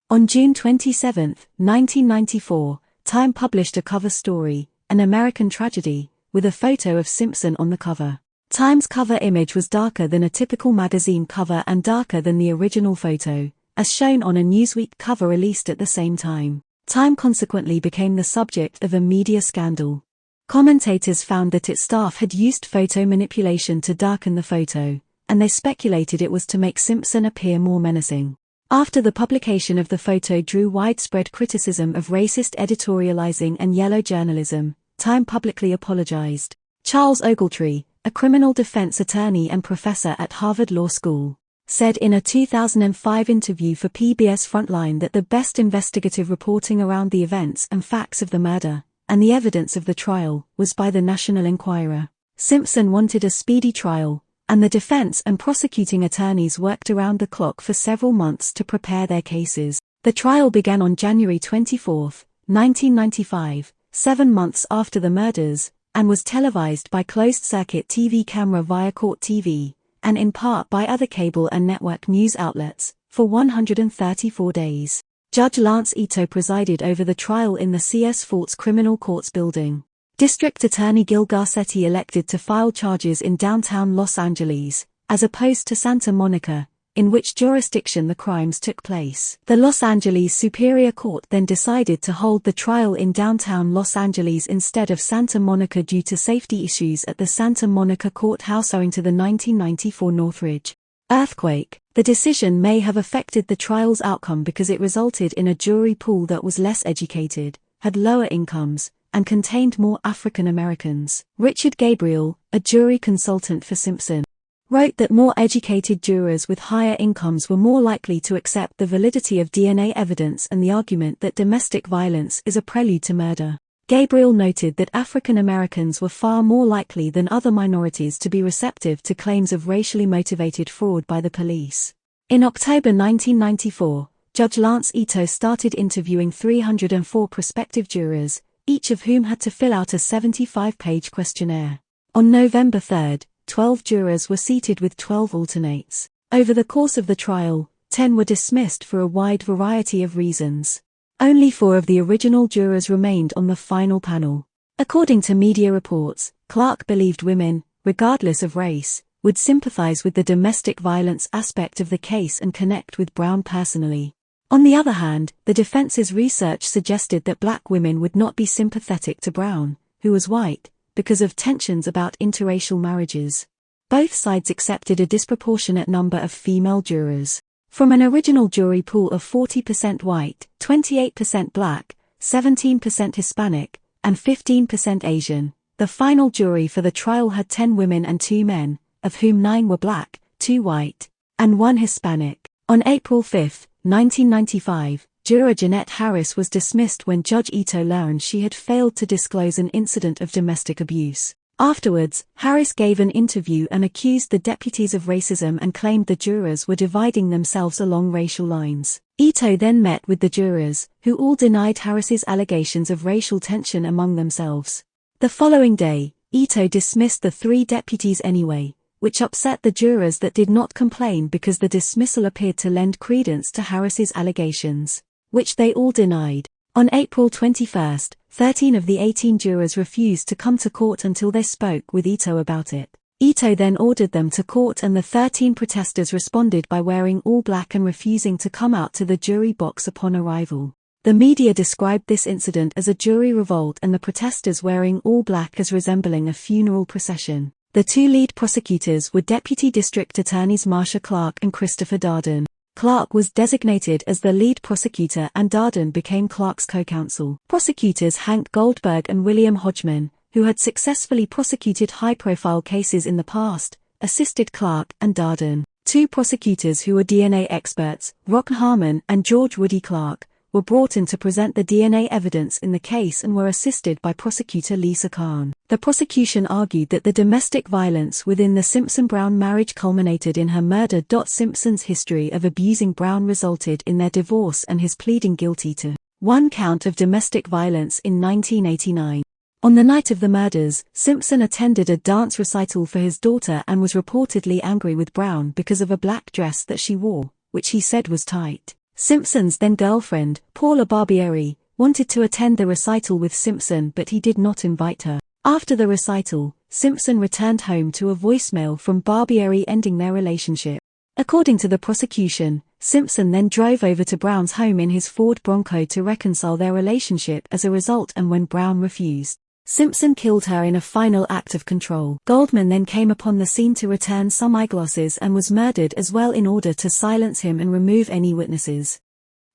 On June 27, 1994, Time published a cover story, An American Tragedy, with a photo of Simpson on the cover. Time's cover image was darker than a typical magazine cover and darker than the original photo, as shown on a Newsweek cover released at the same time. Time consequently became the subject of a media scandal. Commentators found that its staff had used photo manipulation to darken the photo, and they speculated it was to make Simpson appear more menacing. After the publication of the photo drew widespread criticism of racist editorializing and yellow journalism, Time publicly apologized. Charles Ogletree, a criminal defense attorney and professor at Harvard Law School, said in a 2005 interview for PBS Frontline that the best investigative reporting around the events and facts of the murder, and the evidence of the trial, was by the National Enquirer. Simpson wanted a speedy trial, and the defense and prosecuting attorneys worked around the clock for several months to prepare their cases. The trial began on January 24, 1995, 7 months after the murders, and was televised by closed-circuit TV camera via Court TV, and in part by other cable and network news outlets, for 134 days. Judge Lance Ito presided over the trial in the C.S. Fultz Criminal Courts building. District Attorney Gil Garcetti elected to file charges in downtown Los Angeles, as opposed to Santa Monica, in which jurisdiction the crimes took place. The Los Angeles Superior Court then decided to hold the trial in downtown Los Angeles instead of Santa Monica due to safety issues at the Santa Monica courthouse owing to the 1994 Northridge earthquake. The decision may have affected the trial's outcome because it resulted in a jury pool that was less educated, had lower incomes, and contained more African Americans. Richard Gabriel, a jury consultant for Simpson, wrote that more educated jurors with higher incomes were more likely to accept the validity of DNA evidence and the argument that domestic violence is a prelude to murder. Gabriel noted that African Americans were far more likely than other minorities to be receptive to claims of racially motivated fraud by the police. In October 1994, Judge Lance Ito started interviewing 304 prospective jurors, each of whom had to fill out a 75-page questionnaire. On November 3, 12 jurors were seated with 12 alternates. Over the course of the trial, 10 were dismissed for a wide variety of reasons. Only 4 of the original jurors remained on the final panel. According to media reports, Clark believed women, regardless of race, would sympathize with the domestic violence aspect of the case and connect with Brown personally. On the other hand, the defense's research suggested that black women would not be sympathetic to Brown, who was white, because of tensions about interracial marriages. Both sides accepted a disproportionate number of female jurors. From an original jury pool of 40% white, 28% black, 17% Hispanic, and 15% Asian, the final jury for the trial had 10 women and 2 men, of whom 9 were black, 2 white, and 1 Hispanic. On April 5, 1995, juror Jeanette Harris was dismissed when Judge Ito learned she had failed to disclose an incident of domestic abuse. Afterwards, Harris gave an interview and accused the deputies of racism and claimed the jurors were dividing themselves along racial lines. Ito then met with the jurors, who all denied Harris's allegations of racial tension among themselves. The following day, Ito dismissed the 3 deputies anyway, which upset the jurors that did not complain because the dismissal appeared to lend credence to Harris's allegations, which they all denied. On April 21, 13 of the 18 jurors refused to come to court until they spoke with Ito about it. Ito then ordered them to court and the 13 protesters responded by wearing all black and refusing to come out to the jury box upon arrival. The media described this incident as a jury revolt and the protesters wearing all black as resembling a funeral procession. The 2 lead prosecutors were Deputy District Attorneys Marsha Clark and Christopher Darden. Clark was designated as the lead prosecutor and Darden became Clark's co-counsel. Prosecutors Hank Goldberg and William Hodgman, who had successfully prosecuted high-profile cases in the past, assisted Clark and Darden. 2 prosecutors who were DNA experts, Rock Harmon and George Woody Clark, were brought in to present the DNA evidence in the case and were assisted by prosecutor Lisa Kahn. The prosecution argued that the domestic violence within the Simpson-Brown marriage culminated in her murder. Simpson's history of abusing Brown resulted in their divorce and his pleading guilty to 1 count of domestic violence in 1989. On the night of the murders, Simpson attended a dance recital for his daughter and was reportedly angry with Brown because of a black dress that she wore, which he said was tight. Simpson's then-girlfriend, Paula Barbieri, wanted to attend the recital with Simpson but he did not invite her. After the recital, Simpson returned home to a voicemail from Barbieri ending their relationship. According to the prosecution, Simpson then drove over to Brown's home in his Ford Bronco to reconcile their relationship as a result, and when Brown refused, Simpson killed her in a final act of control. Goldman then came upon the scene to return some eyeglasses and was murdered as well in order to silence him and remove any witnesses.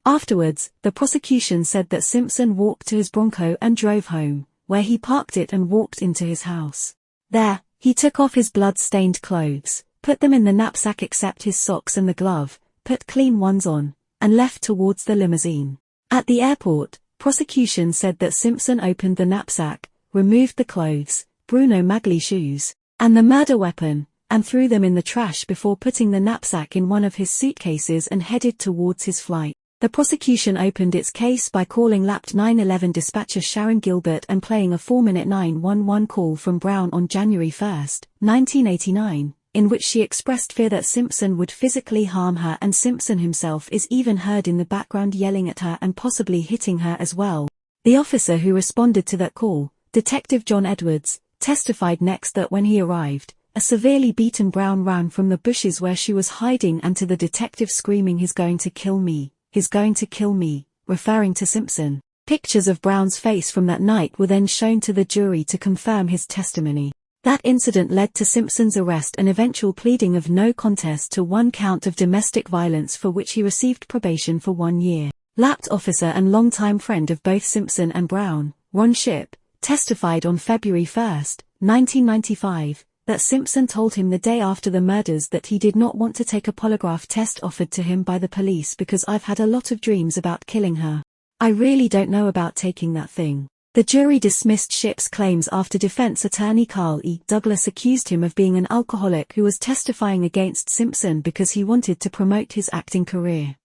Afterwards, the prosecution said that Simpson walked to his Bronco and drove home, where he parked it and walked into his house. There, he took off his blood-stained clothes, put them in the knapsack except his socks and the glove, put clean ones on, and left towards the limousine. At the airport, prosecution said that Simpson opened the knapsack, removed the clothes, Bruno Magli shoes, and the murder weapon, and threw them in the trash before putting the knapsack in one of his suitcases and headed towards his flight. The prosecution opened its case by calling lapped 9/11 dispatcher Sharon Gilbert and playing a 4-minute 911 call from Brown on January 1, 1989, in which she expressed fear that Simpson would physically harm her, and Simpson himself is even heard in the background yelling at her and possibly hitting her as well. The officer who responded to that call, Detective John Edwards, testified next that when he arrived, a severely beaten Brown ran from the bushes where she was hiding and to the detective screaming, "He's going to kill me, he's going to kill me," referring to Simpson. Pictures of Brown's face from that night were then shown to the jury to confirm his testimony. That incident led to Simpson's arrest and eventual pleading of no contest to 1 count of domestic violence for which he received probation for 1 year. Lapped officer and longtime friend of both Simpson and Brown, Ron Shipp, testified on February 1, 1995, that Simpson told him the day after the murders that he did not want to take a polygraph test offered to him by the police because "I've had a lot of dreams about killing her. I really don't know about taking that thing." The jury dismissed Shipp's claims after defense attorney Carl E. Douglas accused him of being an alcoholic who was testifying against Simpson because he wanted to promote his acting career.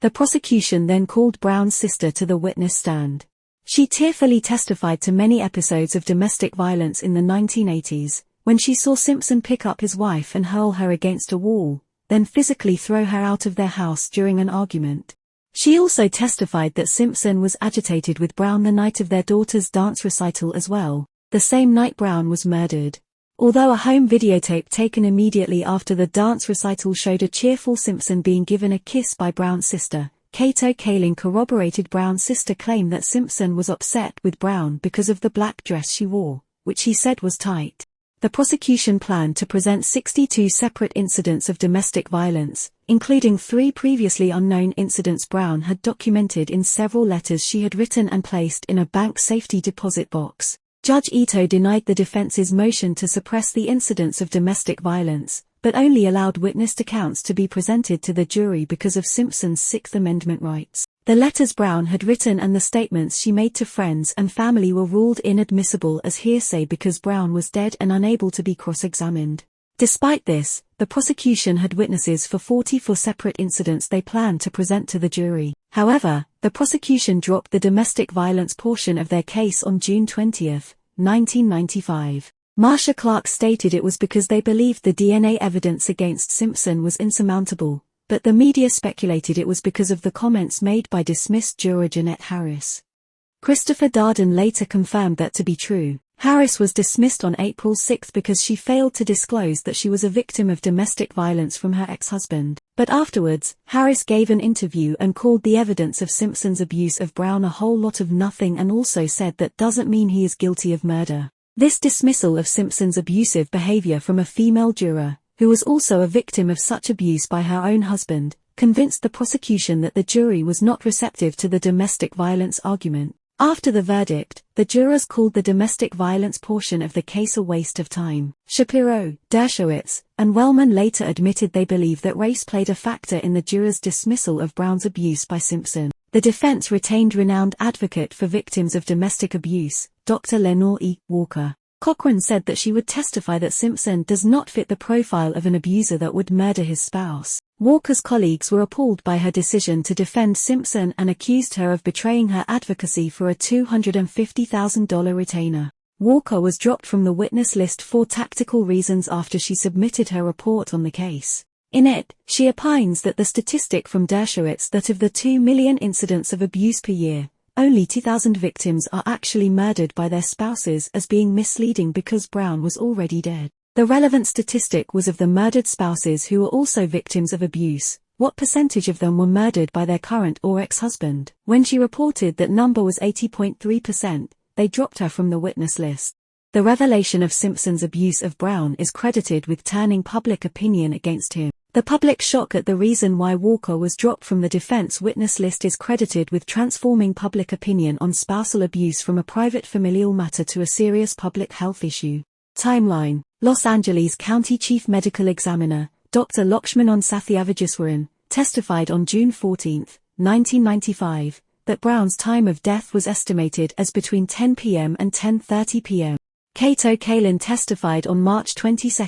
The prosecution then called Brown's sister to the witness stand. She tearfully testified to many episodes of domestic violence in the 1980s, when she saw Simpson pick up his wife and hurl her against a wall, then physically throw her out of their house during an argument. She also testified that Simpson was agitated with Brown the night of their daughter's dance recital as well, the same night Brown was murdered. Although a home videotape taken immediately after the dance recital showed a cheerful Simpson being given a kiss by Brown's sister, Kato Kaelin corroborated Brown's sister claim that Simpson was upset with Brown because of the black dress she wore, which he said was tight. The prosecution planned to present 62 separate incidents of domestic violence, including 3 previously unknown incidents Brown had documented in several letters she had written and placed in a bank safety deposit box. Judge Ito denied the defense's motion to suppress the incidents of domestic violence, but only allowed witness accounts to be presented to the jury because of Simpson's Sixth Amendment rights. The letters Brown had written and the statements she made to friends and family were ruled inadmissible as hearsay because Brown was dead and unable to be cross-examined. Despite this, the prosecution had witnesses for 44 separate incidents they planned to present to the jury. However, the prosecution dropped the domestic violence portion of their case on June 20, 1995. Marsha Clark stated it was because they believed the DNA evidence against Simpson was insurmountable, but the media speculated it was because of the comments made by dismissed juror Jeanette Harris. Christopher Darden later confirmed that to be true. Harris was dismissed on April 6 because she failed to disclose that she was a victim of domestic violence from her ex-husband. But afterwards, Harris gave an interview and called the evidence of Simpson's abuse of Brown a whole lot of nothing and also said that doesn't mean he is guilty of murder. This dismissal of Simpson's abusive behavior from a female juror, who was also a victim of such abuse by her own husband, convinced the prosecution that the jury was not receptive to the domestic violence argument. After the verdict, the jurors called the domestic violence portion of the case a waste of time. Shapiro, Dershowitz, and Wellman later admitted they believe that race played a factor in the jurors' dismissal of Brown's abuse by Simpson. The defense retained renowned advocate for victims of domestic abuse, Dr. Lenore E. Walker. Cochran said that she would testify that Simpson does not fit the profile of an abuser that would murder his spouse. Walker's colleagues were appalled by her decision to defend Simpson and accused her of betraying her advocacy for a $250,000 retainer. Walker was dropped from the witness list for tactical reasons after she submitted her report on the case. In it, she opines that the statistic from Dershowitz that of the 2 million incidents of abuse per year, only 2,000 victims are actually murdered by their spouses as being misleading because Brown was already dead. The relevant statistic was of the murdered spouses who were also victims of abuse. What percentage of them were murdered by their current or ex-husband? When she reported that number was 80.3%, they dropped her from the witness list. The revelation of Simpson's abuse of Brown is credited with turning public opinion against him. The public shock at the reason why Walker was dropped from the defense witness list is credited with transforming public opinion on spousal abuse from a private familial matter to a serious public health issue. Timeline: Los Angeles County Chief Medical Examiner, Dr. Lakshmanan Sathyavigiswaran, testified on June 14, 1995, that Brown's time of death was estimated as between 10 p.m. and 10:30 p.m. Kato Kaelin testified on March 22,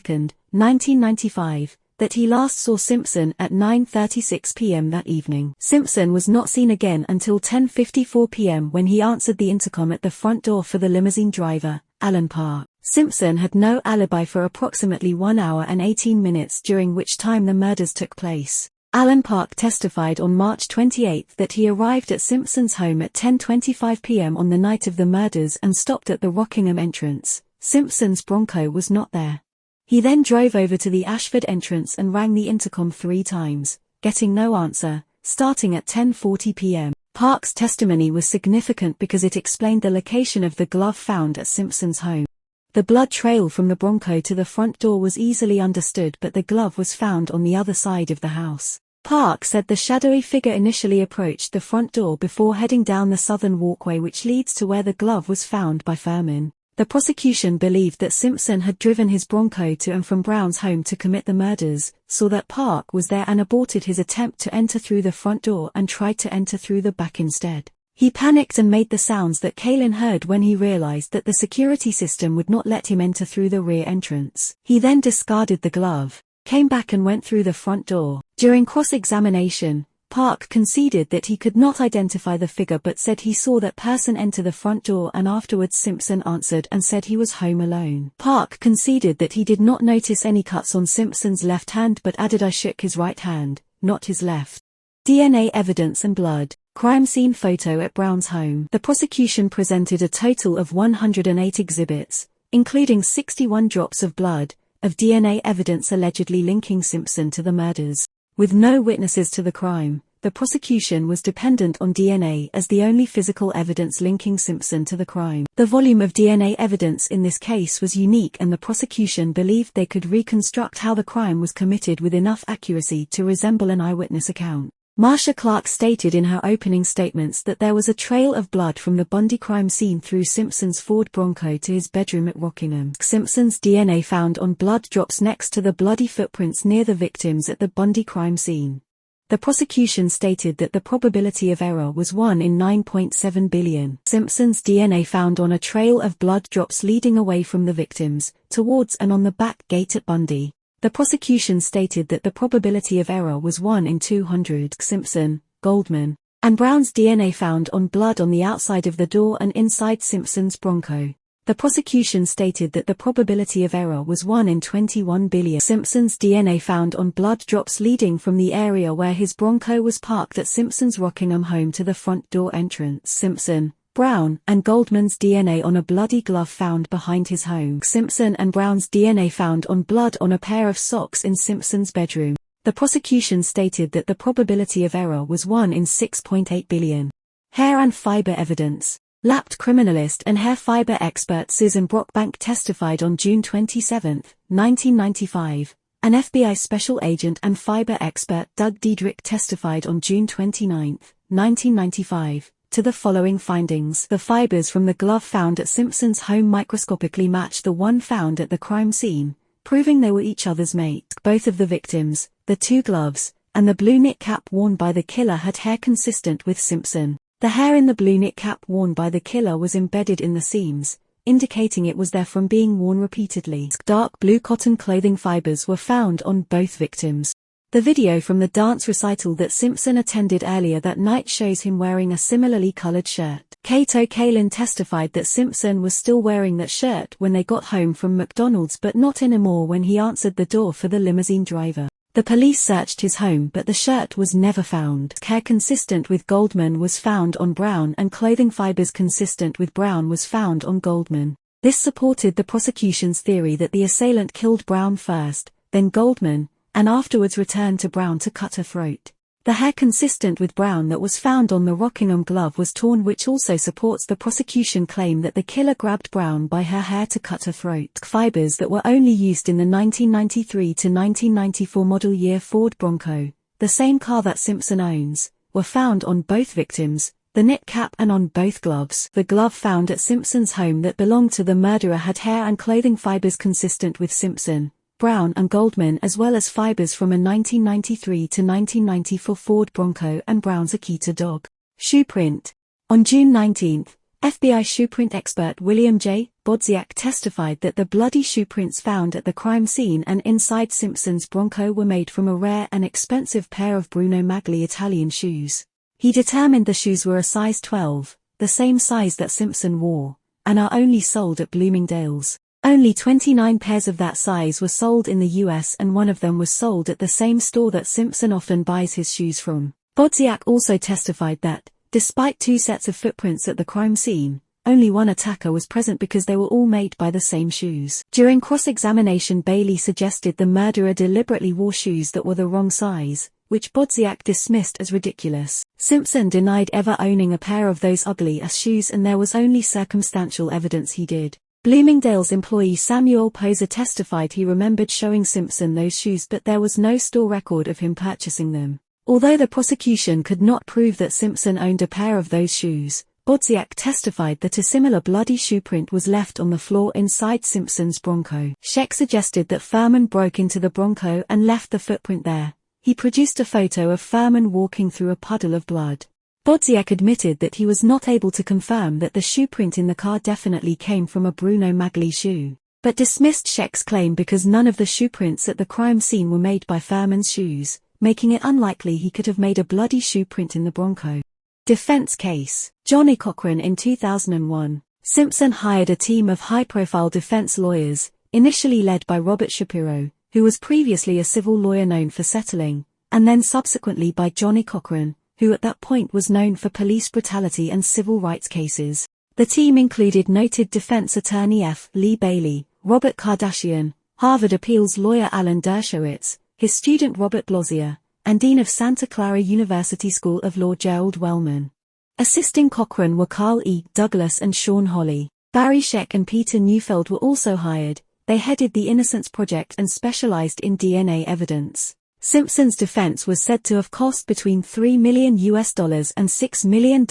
1995, that he last saw Simpson at 9:36 p.m. that evening. Simpson was not seen again until 10:54 p.m. when he answered the intercom at the front door for the limousine driver, Alan Park. Simpson had no alibi for approximately 1 hour and 18 minutes during which time the murders took place. Alan Park testified on March 28 that he arrived at Simpson's home at 10:25 p.m. on the night of the murders and stopped at the Rockingham entrance. Simpson's Bronco was not there. He then drove over to the Ashford entrance and rang the intercom 3 times, getting no answer, starting at 10:40 p.m. Park's testimony was significant because it explained the location of the glove found at Simpson's home. The blood trail from the Bronco to the front door was easily understood, but the glove was found on the other side of the house. Park said the shadowy figure initially approached the front door before heading down the southern walkway which leads to where the glove was found by Furman. The prosecution believed that Simpson had driven his Bronco to and from Brown's home to commit the murders, saw that Park was there and aborted his attempt to enter through the front door and tried to enter through the back instead. He panicked and made the sounds that Kaelin heard when he realized that the security system would not let him enter through the rear entrance. He then discarded the glove, came back and went through the front door. During cross-examination, Park conceded that he could not identify the figure but said he saw that person enter the front door, and afterwards Simpson answered and said he was home alone. Park conceded that he did not notice any cuts on Simpson's left hand but added I shook his right hand, not his left. DNA evidence and blood. Crime scene photo at Brown's home. The prosecution presented a total of 108 exhibits, including 61 drops of blood, of DNA evidence allegedly linking Simpson to the murders. With no witnesses to the crime, the prosecution was dependent on DNA as the only physical evidence linking Simpson to the crime. The volume of DNA evidence in this case was unique, and the prosecution believed they could reconstruct how the crime was committed with enough accuracy to resemble an eyewitness account. Marsha Clark stated in her opening statements that there was a trail of blood from the Bundy crime scene through Simpson's Ford Bronco to his bedroom at Rockingham. Simpson's DNA found on blood drops next to the bloody footprints near the victims at the Bundy crime scene. The prosecution stated that the probability of error was 1 in 9.7 billion. Simpson's DNA found on a trail of blood drops leading away from the victims, towards and on the back gate at Bundy. The prosecution stated that the probability of error was 1 in 200. Simpson, Goldman, and Brown's DNA found on blood on the outside of the door and inside Simpson's Bronco. The prosecution stated that the probability of error was 1 in 21 billion. Simpson's DNA found on blood drops leading from the area where his Bronco was parked at Simpson's Rockingham home to the front door entrance. Simpson, Brown, and Goldman's DNA on a bloody glove found behind his home. Simpson and Brown's DNA found on blood on a pair of socks in Simpson's bedroom. The prosecution stated that the probability of error was 1 in 6.8 billion. Hair and fiber evidence. Lapped criminalist and hair fiber expert Susan Brockbank testified on June 27, 1995. An FBI special agent and fiber expert Doug Diedrich testified on June 29, 1995. To the following findings. The fibers from the glove found at Simpson's home microscopically matched the one found at the crime scene, proving they were each other's mates. Both of the victims, the two gloves, and the blue knit cap worn by the killer had hair consistent with Simpson. The hair in the blue knit cap worn by the killer was embedded in the seams, indicating it was there from being worn repeatedly. Dark blue cotton clothing fibers were found on both victims. The video from the dance recital that Simpson attended earlier that night shows him wearing a similarly colored shirt. Kato Kalin testified that Simpson was still wearing that shirt when they got home from McDonald's, but not anymore when he answered the door for the limousine driver. The police searched his home, but the shirt was never found. Hair consistent with Goldman was found on Brown, and clothing fibers consistent with Brown was found on Goldman. This supported the prosecution's theory that the assailant killed Brown first, then Goldman, and afterwards returned to Brown to cut her throat. The hair consistent with Brown that was found on the Rockingham glove was torn, which also supports the prosecution claim that the killer grabbed Brown by her hair to cut her throat. Fibers that were only used in the 1993 to 1994 model year Ford Bronco, the same car that Simpson owns, were found on both victims, the knit cap and on both gloves. The glove found at Simpson's home that belonged to the murderer had hair and clothing fibers consistent with Simpson, Brown and Goldman, as well as fibers from a 1993 to 1994 Ford Bronco and Brown's Akita dog. Shoe print. On June 19, FBI shoe print expert William J. Bodziak testified that the bloody shoe prints found at the crime scene and inside Simpson's Bronco were made from a rare and expensive pair of Bruno Magli Italian shoes. He determined the shoes were a size 12, the same size that Simpson wore, and are only sold at Bloomingdale's. Only 29 pairs of that size were sold in the US, and one of them was sold at the same store that Simpson often buys his shoes from. Bodziak also testified that, despite two sets of footprints at the crime scene, only one attacker was present because they were all made by the same shoes. During cross-examination, Bailey suggested the murderer deliberately wore shoes that were the wrong size, which Bodziak dismissed as ridiculous. Simpson denied ever owning a pair of those ugly-ass shoes, and there was only circumstantial evidence he did. Bloomingdale's employee Samuel Poser testified he remembered showing Simpson those shoes, but there was no store record of him purchasing them. Although the prosecution could not prove that Simpson owned a pair of those shoes, Bodziak testified that a similar bloody shoe print was left on the floor inside Simpson's Bronco. Scheck suggested that Furman broke into the Bronco and left the footprint there. He produced a photo of Furman walking through a puddle of blood. Bodziak admitted that he was not able to confirm that the shoe print in the car definitely came from a Bruno Magli shoe, but dismissed Scheck's claim because none of the shoe prints at the crime scene were made by Furman's shoes, making it unlikely he could have made a bloody shoe print in the Bronco. Defense case. Johnny Cochran. In 2001, Simpson hired a team of high-profile defense lawyers, initially led by Robert Shapiro, who was previously a civil lawyer known for settling, and then subsequently by Johnny Cochran, who at that point was known for police brutality and civil rights cases. The team included noted defense attorney F. Lee Bailey, Robert Kardashian, Harvard appeals lawyer Alan Dershowitz, his student Robert Blozier, and Dean of Santa Clara University School of Law Gerald Wellman. Assisting Cochran were Carl E. Douglas and Sean Holley. Barry Scheck and Peter Neufeld were also hired. They headed the Innocence Project and specialized in DNA evidence. Simpson's defense was said to have cost between $3 million and $6 million.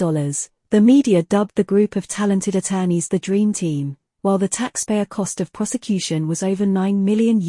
The media dubbed the group of talented attorneys the Dream Team, while the taxpayer cost of prosecution was over $9 million.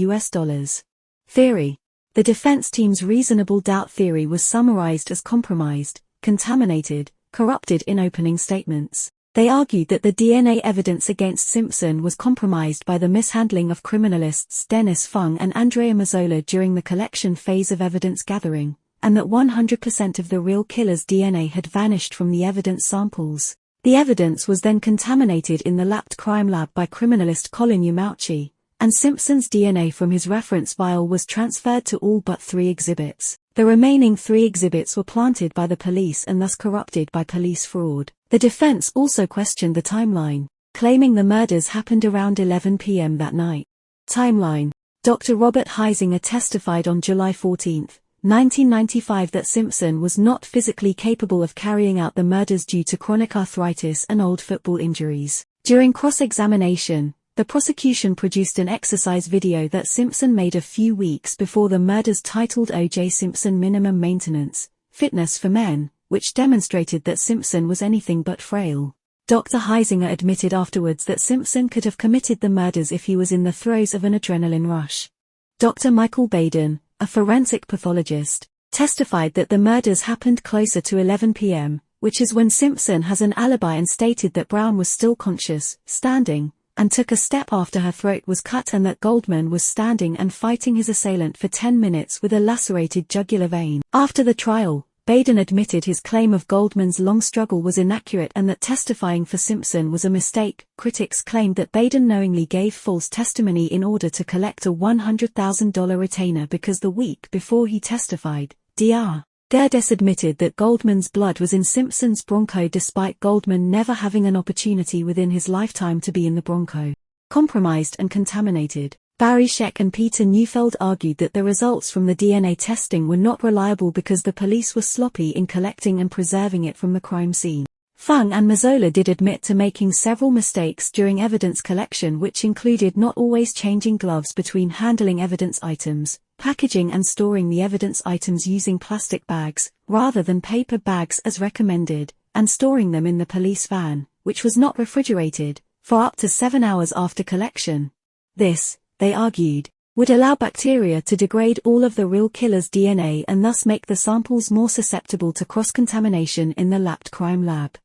Theory. The defense team's reasonable doubt theory was summarized as compromised, contaminated, corrupted in opening statements. They argued that the DNA evidence against Simpson was compromised by the mishandling of criminalists Dennis Fung and Andrea Mazzola during the collection phase of evidence gathering, and that 100% of the real killer's DNA had vanished from the evidence samples. The evidence was then contaminated in the lapped crime lab by criminalist Colin Yamauchi, and Simpson's DNA from his reference vial was transferred to all but 3 exhibits. The remaining 3 exhibits were planted by the police and thus corrupted by police fraud. The defense also questioned the timeline, claiming the murders happened around 11 p.m. that night. Timeline. Dr. Robert Heisinger testified on July 14, 1995 that Simpson was not physically capable of carrying out the murders due to chronic arthritis and old football injuries. During cross-examination, the prosecution produced an exercise video that Simpson made a few weeks before the murders titled O.J. Simpson Minimum Maintenance, Fitness for Men, which demonstrated that Simpson was anything but frail. Dr. Heisinger admitted afterwards that Simpson could have committed the murders if he was in the throes of an adrenaline rush. Dr. Michael Baden, a forensic pathologist, testified that the murders happened closer to 11 p.m., which is when Simpson has an alibi, and stated that Brown was still conscious, standing, and took a step after her throat was cut, and that Goldman was standing and fighting his assailant for 10 minutes with a lacerated jugular vein. After the trial, Baden admitted his claim of Goldman's long struggle was inaccurate and that testifying for Simpson was a mistake. Critics claimed that Baden knowingly gave false testimony in order to collect a $100,000 retainer because the week before he testified, Dr. Gerdes admitted that Goldman's blood was in Simpson's Bronco despite Goldman never having an opportunity within his lifetime to be in the Bronco. Compromised and contaminated. Barry Scheck and Peter Neufeld argued that the results from the DNA testing were not reliable because the police were sloppy in collecting and preserving it from the crime scene. Fung and Mazzola did admit to making several mistakes during evidence collection, which included not always changing gloves between handling evidence items, packaging and storing the evidence items using plastic bags, rather than paper bags as recommended, and storing them in the police van, which was not refrigerated, for up to 7 hours after collection. This, they argued, would allow bacteria to degrade all of the real killer's DNA and thus make the samples more susceptible to cross-contamination in the lapped crime lab.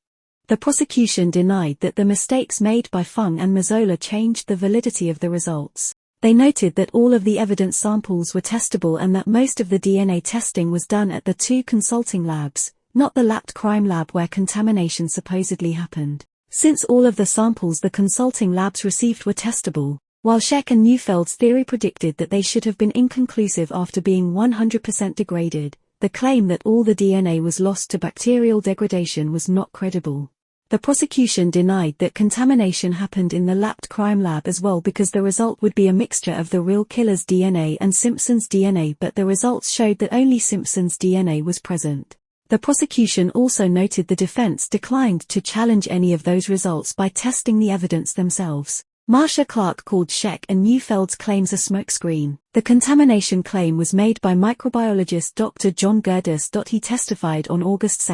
The prosecution denied that the mistakes made by Fung and Mazzola changed the validity of the results. They noted that all of the evidence samples were testable and that most of the DNA testing was done at the 2 consulting labs, not the lapped crime lab where contamination supposedly happened. Since all of the samples the consulting labs received were testable, while Scheck and Neufeld's theory predicted that they should have been inconclusive after being 100% degraded, the claim that all the DNA was lost to bacterial degradation was not credible. The prosecution denied that contamination happened in the lapped crime lab as well because the result would be a mixture of the real killer's DNA and Simpson's DNA, but the results showed that only Simpson's DNA was present. The prosecution also noted the defense declined to challenge any of those results by testing the evidence themselves. Marcia Clark called Scheck and Neufeld's claims a smokescreen. The contamination claim was made by microbiologist Dr. John Gerdes. He testified on August 2,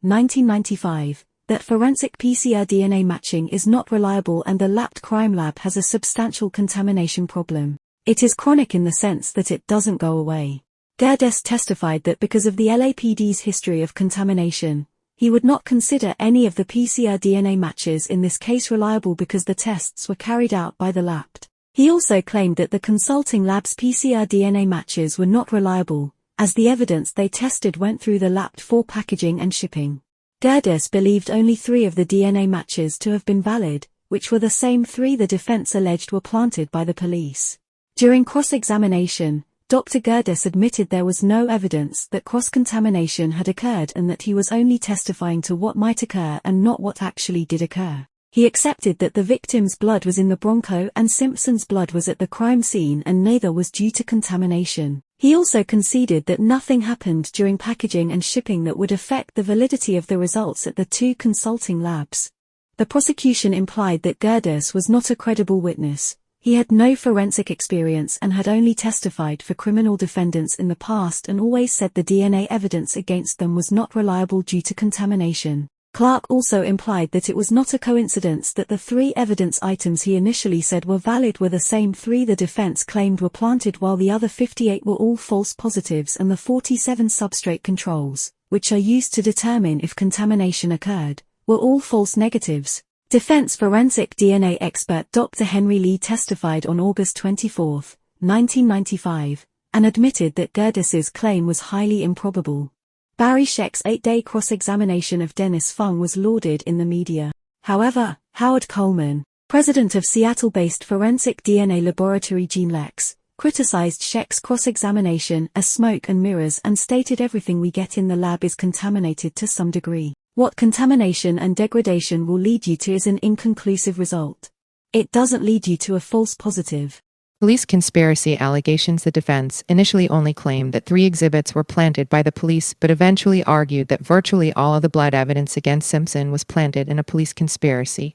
1995. That forensic PCR DNA matching is not reliable and the lapped crime lab has a substantial contamination problem. It is chronic in the sense that it doesn't go away. Gerdes testified that because of the LAPD's history of contamination, he would not consider any of the PCR DNA matches in this case reliable because the tests were carried out by the lapped. He also claimed that the consulting lab's PCR DNA matches were not reliable, as the evidence they tested went through the lapped for packaging and shipping. Gerdes believed only 3 of the DNA matches to have been valid, which were the same 3 the defense alleged were planted by the police. During cross-examination, Dr. Gerdes admitted there was no evidence that cross-contamination had occurred and that he was only testifying to what might occur and not what actually did occur. He accepted that the victim's blood was in the Bronco and Simpson's blood was at the crime scene and neither was due to contamination. He also conceded that nothing happened during packaging and shipping that would affect the validity of the results at the two consulting labs. The prosecution implied that Gerdes was not a credible witness. He had no forensic experience and had only testified for criminal defendants in the past and always said the DNA evidence against them was not reliable due to contamination. Clark also implied that it was not a coincidence that the 3 evidence items he initially said were valid were the same 3 the defense claimed were planted while the other 58 were all false positives and the 47 substrate controls, which are used to determine if contamination occurred, were all false negatives. Defense forensic DNA expert Dr. Henry Lee testified on August 24, 1995, and admitted that Gerdes's claim was highly improbable. Barry Scheck's 8-day cross-examination of Dennis Fung was lauded in the media. However, Howard Coleman, president of Seattle-based forensic DNA laboratory GeneLex, criticized Scheck's cross-examination as smoke and mirrors and stated everything we get in the lab is contaminated to some degree. What contamination and degradation will lead you to is an inconclusive result. It doesn't lead you to a false positive. Police conspiracy allegations. The defense initially only claimed that 3 exhibits were planted by the police but eventually argued that virtually all of the blood evidence against Simpson was planted in a police conspiracy.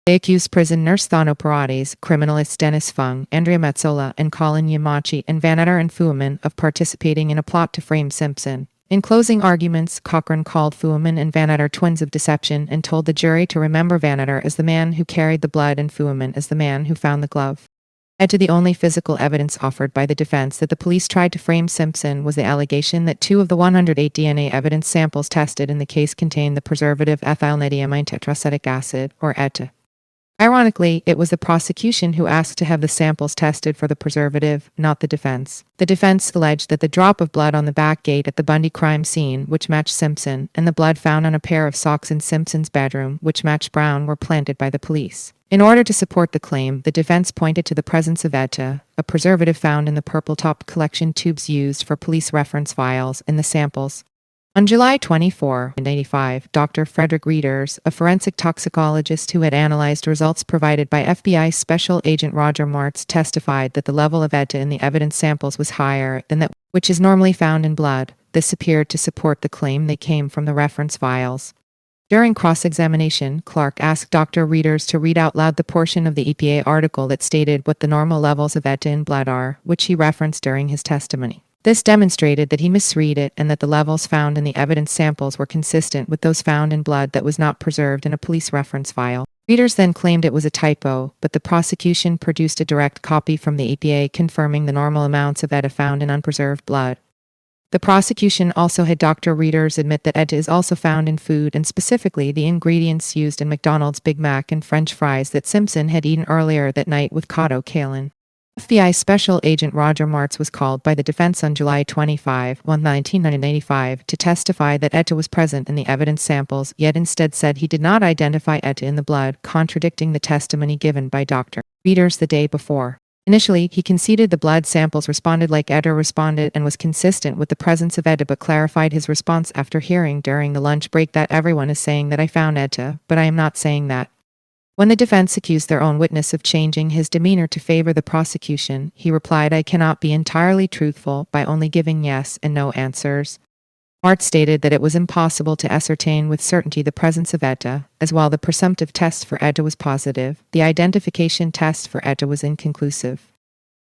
They accused prison nurse Thano Parates, criminalists Dennis Fung, Andrea Metsola, and Colin Yamachi and Van Etter and Fuhrman of participating in a plot to frame Simpson. In closing arguments, Cochran called Fuhrman and Van Etter twins of deception and told the jury to remember Van Etter as the man who carried the blood and Fuhrman as the man who found the glove. Add to the only physical evidence offered by the defense that the police tried to frame Simpson was the allegation that 2 of the 108 DNA evidence samples tested in the case contained the preservative ethylnediamine tetracetic acid, or ETA. Ironically, it was the prosecution who asked to have the samples tested for the preservative, not the defense. The defense alleged that the drop of blood on the back gate at the Bundy crime scene, which matched Simpson, and the blood found on a pair of socks in Simpson's bedroom, which matched Brown, were planted by the police. In order to support the claim, the defense pointed to the presence of ETA, a preservative found in the purple-topped collection tubes used for police reference files, in the samples. On July 24, 1985, Dr. Frederick Reeders, a forensic toxicologist who had analyzed results provided by FBI Special Agent Roger Martz, testified that the level of ETA in the evidence samples was higher than that which is normally found in blood. This appeared to support the claim they came from the reference files. During cross-examination, Clark asked Dr. Reeders to read out loud the portion of the EPA article that stated what the normal levels of ETA in blood are, which he referenced during his testimony. This demonstrated that he misread it and that the levels found in the evidence samples were consistent with those found in blood that was not preserved in a police reference file. Reeders then claimed it was a typo, but the prosecution produced a direct copy from the EPA confirming the normal amounts of ETA found in unpreserved blood. The prosecution also had Dr. Reeders admit that ETA is also found in food and specifically the ingredients used in McDonald's Big Mac and French fries that Simpson had eaten earlier that night with Kato Kalin. FBI Special Agent Roger Martz was called by the defense on July 25, 1995, to testify that ETA was present in the evidence samples, yet instead said he did not identify ETA in the blood, contradicting the testimony given by Dr. Reeders the day before. Initially, he conceded the blood samples responded like ETA responded and was consistent with the presence of ETA, but clarified his response after hearing during the lunch break that everyone is saying that I found ETA, but I am not saying that. When the defense accused their own witness of changing his demeanor to favor the prosecution, he replied, I cannot be entirely truthful by only giving yes and no answers. Martz stated that it was impossible to ascertain with certainty the presence of ETA, as while the presumptive test for ETA was positive, the identification test for ETA was inconclusive.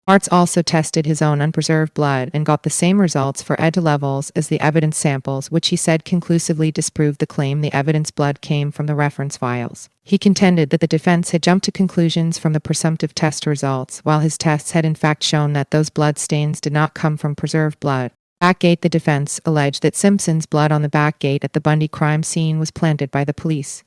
Martz also tested his own unpreserved blood and got the same results for ETA levels as the evidence samples, which he said conclusively disproved the claim the evidence blood came from the reference files. He contended that the defense had jumped to conclusions from the presumptive test results, while his tests had in fact shown that those blood stains did not come from preserved blood. Backgate. The defense alleged that Simpson's blood on the back gate at the Bundy crime scene was planted by the police.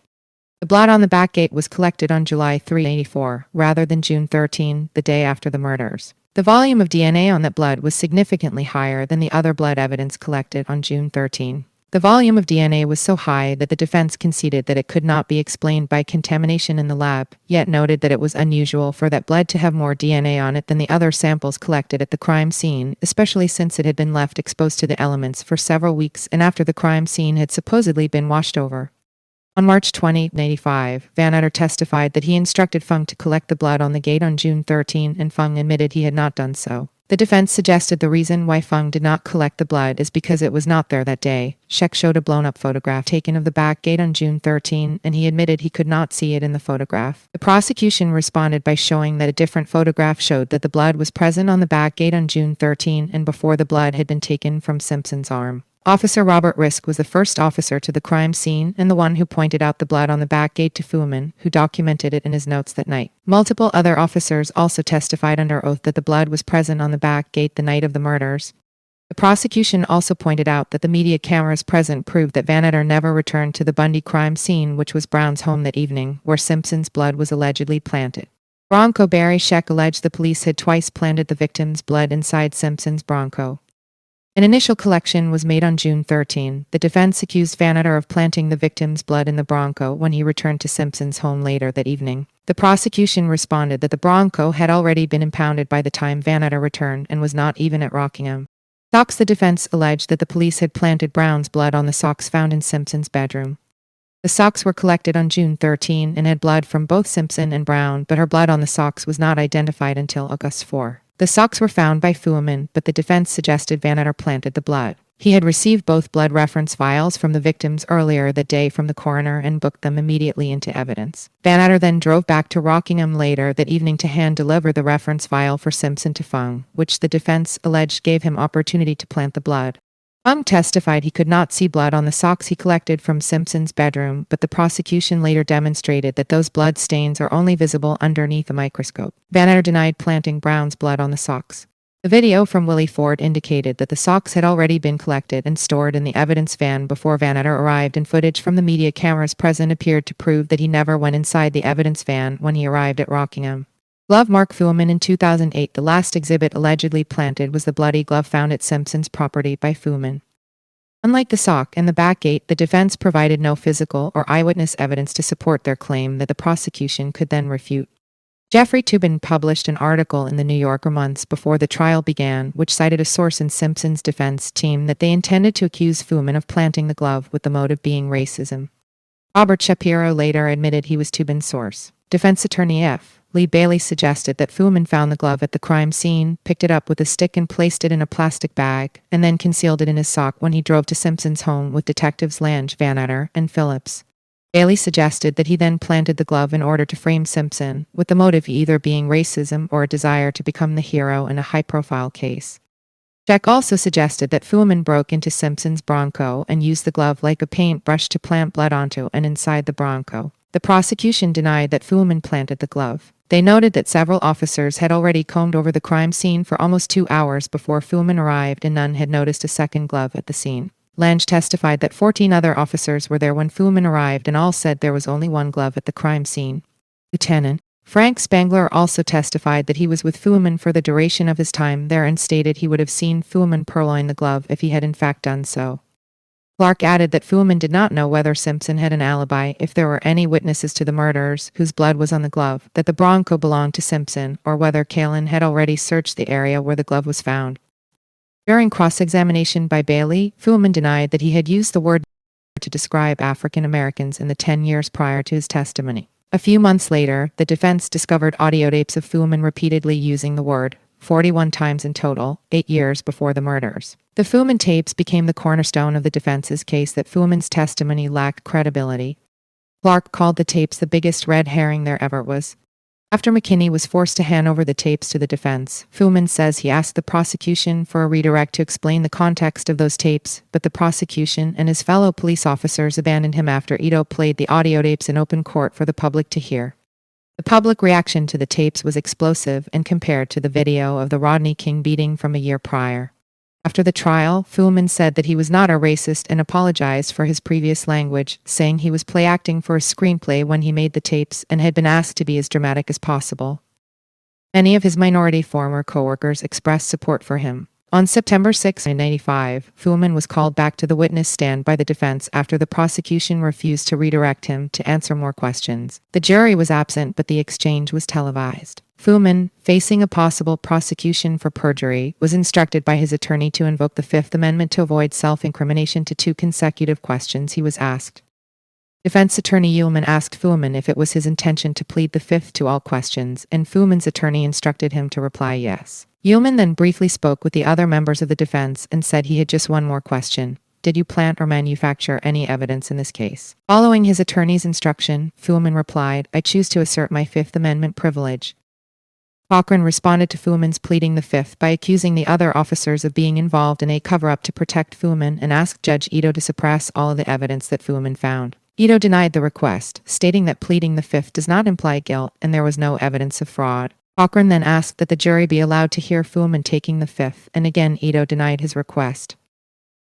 The blood on the back gate was collected on July 3, 1984, rather than June 13, the day after the murders. The volume of DNA on that blood was significantly higher than the other blood evidence collected on June 13. The volume of DNA was so high that the defense conceded that it could not be explained by contamination in the lab, yet noted that it was unusual for that blood to have more DNA on it than the other samples collected at the crime scene, especially since it had been left exposed to the elements for several weeks and after the crime scene had supposedly been washed over. On March 20, 1985, Van Utter testified that he instructed Fung to collect the blood on the gate on June 13, and Fung admitted he had not done so. The defense suggested the reason why Fung did not collect the blood is because it was not there that day. Shek showed a blown-up photograph taken of the back gate on June 13, and he admitted he could not see it in the photograph. The prosecution responded by showing that a different photograph showed that the blood was present on the back gate on June 13 and before the blood had been taken from Simpson's arm. Officer Robert Risk was the first officer to the crime scene and the one who pointed out the blood on the back gate to Fuhrman, who documented it in his notes that night. Multiple other officers also testified under oath that the blood was present on the back gate the night of the murders. The prosecution also pointed out that the media cameras present proved that Van Utter never returned to the Bundy crime scene, which was Brown's home that evening, where Simpson's blood was allegedly planted. Bronco Barry Shek alleged the police had twice planted the victim's blood inside Simpson's Bronco. An initial collection was made on June 13. The defense accused Van Utter of planting the victim's blood in the Bronco when he returned to Simpson's home later that evening. The prosecution responded that the Bronco had already been impounded by the time Van Utter returned and was not even at Rockingham. Socks. The defense alleged that the police had planted Brown's blood on the socks found in Simpson's bedroom. The socks were collected on June 13 and had blood from both Simpson and Brown, but her blood on the socks was not identified until August 4. The socks were found by Fuhrman, but the defense suggested Van Utter planted the blood. He had received both blood reference vials from the victims earlier that day from the coroner and booked them immediately into evidence. Van Utter then drove back to Rockingham later that evening to hand-deliver the reference vial for Simpson to Fung, which the defense alleged gave him opportunity to plant the blood. Fung testified he could not see blood on the socks he collected from Simpson's bedroom, but the prosecution later demonstrated that those blood stains are only visible underneath a microscope. Van Utter denied planting Brown's blood on the socks. The video from Willie Ford indicated that the socks had already been collected and stored in the evidence van before Van Utter arrived, and footage from the media cameras present appeared to prove that he never went inside the evidence van when he arrived at Rockingham. Glove mark Fuhrman in 2008. The last exhibit allegedly planted was the bloody glove found at Simpson's property by Fuhrman. Unlike the sock and the back gate, the defense provided no physical or eyewitness evidence to support their claim that the prosecution could then refute. Jeffrey Toobin published an article in the New Yorker months before the trial began, which cited a source in Simpson's defense team that they intended to accuse Fuhrman of planting the glove with the motive being racism. Robert Shapiro later admitted he was Toobin's source. Defense attorney F. Lee Bailey suggested that Fuhrman found the glove at the crime scene, picked it up with a stick and placed it in a plastic bag, and then concealed it in his sock when he drove to Simpson's home with detectives Lange, Van Utter, and Phillips. Bailey suggested that he then planted the glove in order to frame Simpson, with the motive either being racism or a desire to become the hero in a high-profile case. Shek also suggested that Fuhrman broke into Simpson's Bronco and used the glove like a paintbrush to plant blood onto and inside the Bronco. The prosecution denied that Fuhrman planted the glove. They noted that several officers had already combed over the crime scene for almost 2 hours before Fuhrman arrived, and none had noticed a second glove at the scene. Lange testified that 14 other officers were there when Fuhrman arrived, and all said there was only one glove at the crime scene. Lieutenant Frank Spangler also testified that he was with Fuhrman for the duration of his time there and stated he would have seen Fuhrman purloin the glove if he had in fact done so. Clark added that Fuhrman did not know whether Simpson had an alibi, if there were any witnesses to the murders whose blood was on the glove, that the Bronco belonged to Simpson, or whether Kalin had already searched the area where the glove was found. During cross-examination by Bailey, Fuhrman denied that he had used the word to describe African Americans in the 10 years prior to his testimony. A few months later, the defense discovered audiotapes of Fuhrman repeatedly using the word 41 times in total, 8 years before the murders. The Fuhrman tapes became the cornerstone of the defense's case that Fuhrman's testimony lacked credibility. Clark called the tapes the biggest red herring there ever was. After McKinney was forced to hand over the tapes to the defense, Fuhrman says he asked the prosecution for a redirect to explain the context of those tapes, but the prosecution and his fellow police officers abandoned him after Ito played the audiotapes in open court for the public to hear. The public reaction to the tapes was explosive and compared to the video of the Rodney King beating from a year prior. After the trial, Fuhrman said that he was not a racist and apologized for his previous language, saying he was play-acting for a screenplay when he made the tapes and had been asked to be as dramatic as possible. Many of his minority former co-workers expressed support for him. On September 6, 1995, Fuhrman was called back to the witness stand by the defense after the prosecution refused to redirect him to answer more questions. The jury was absent, but the exchange was televised. Fuhrman, facing a possible prosecution for perjury, was instructed by his attorney to invoke the Fifth Amendment to avoid self-incrimination to 2 consecutive questions he was asked. Defense attorney Ullman asked Fuhrman if it was his intention to plead the Fifth to all questions, and Fuhrman's attorney instructed him to reply yes. Ullman then briefly spoke with the other members of the defense and said he had just one more question. Did you plant or manufacture any evidence in this case? Following his attorney's instruction, Fuhrman replied, I choose to assert my Fifth Amendment privilege. Cochran responded to Fuhrman's pleading the Fifth by accusing the other officers of being involved in a cover-up to protect Fuhrman and asked Judge Ito to suppress all of the evidence that Fuhrman found. Ito denied the request, stating that pleading the Fifth does not imply guilt and there was no evidence of fraud. Cochran then asked that the jury be allowed to hear Fuhrman taking the Fifth, and again Ito denied his request.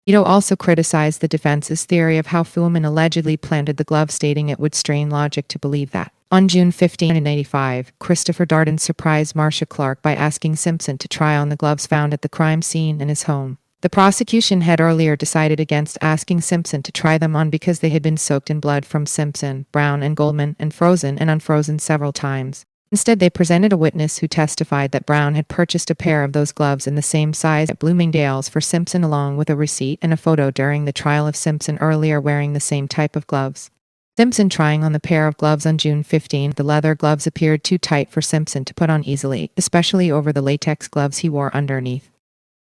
Ito also criticized the defense's theory of how Fuhrman allegedly planted the glove, stating it would strain logic to believe that. On June 15, 1985, Christopher Darden surprised Marcia Clark by asking Simpson to try on the gloves found at the crime scene in his home. The prosecution had earlier decided against asking Simpson to try them on because they had been soaked in blood from Simpson, Brown, and Goldman, and frozen and unfrozen several times. Instead, they presented a witness who testified that Brown had purchased a pair of those gloves in the same size at Bloomingdale's for Simpson, along with a receipt and a photo during the trial of Simpson earlier wearing the same type of gloves. Simpson trying on the pair of gloves on June 15, the leather gloves appeared too tight for Simpson to put on easily, especially over the latex gloves he wore underneath.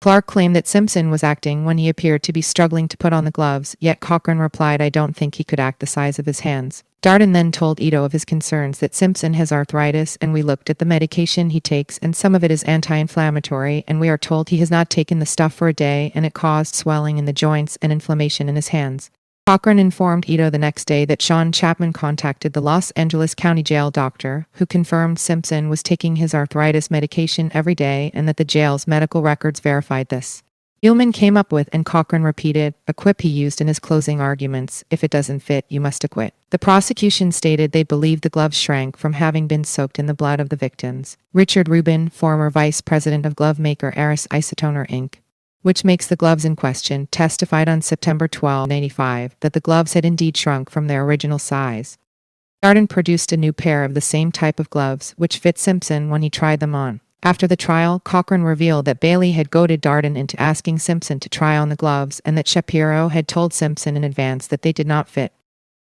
Clark claimed that Simpson was acting when he appeared to be struggling to put on the gloves, yet Cochran replied, I don't think he could act the size of his hands. Darden then told Ito of his concerns that Simpson has arthritis, and we looked at the medication he takes and some of it is anti-inflammatory, and we are told he has not taken the stuff for a day and it caused swelling in the joints and inflammation in his hands. Cochran informed Ito the next day that Sean Chapman contacted the Los Angeles County Jail doctor, who confirmed Simpson was taking his arthritis medication every day and that the jail's medical records verified this. Ullman came up with, and Cochran repeated, a quip he used in his closing arguments: if it doesn't fit, you must acquit. The prosecution stated they believed the gloves shrank from having been soaked in the blood of the victims. Richard Rubin, former vice president of glove maker Aris Isotoner Inc., which makes the gloves in question, testified on September 12, 1985, that the gloves had indeed shrunk from their original size. Darden produced a new pair of the same type of gloves, which fit Simpson when he tried them on. After the trial, Cochran revealed that Bailey had goaded Darden into asking Simpson to try on the gloves and that Shapiro had told Simpson in advance that they did not fit.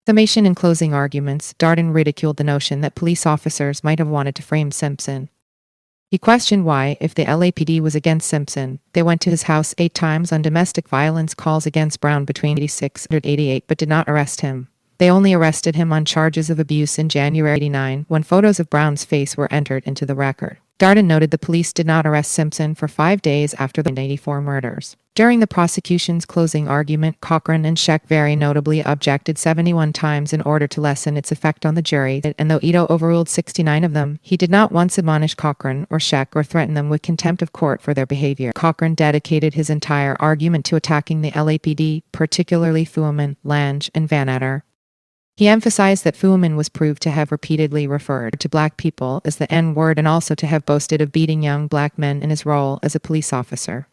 Summation and closing arguments, Darden ridiculed the notion that police officers might have wanted to frame Simpson. He questioned why, if the LAPD was against Simpson, they went to his house 8 times on domestic violence calls against Brown between 86 and 88 but did not arrest him. They only arrested him on charges of abuse in January 89 when photos of Brown's face were entered into the record. Darden noted the police did not arrest Simpson for 5 days after the 1984 murders. During the prosecution's closing argument, Cochran and Scheck very notably objected 71 times in order to lessen its effect on the jury, and though Ito overruled 69 of them, he did not once admonish Cochran or Scheck or threaten them with contempt of court for their behavior. Cochran dedicated his entire argument to attacking the LAPD, particularly Fuhrman, Lange, and Van Etter. He emphasized that Fuhrman was proved to have repeatedly referred to black people as the N-word and also to have boasted of beating young black men in his role as a police officer.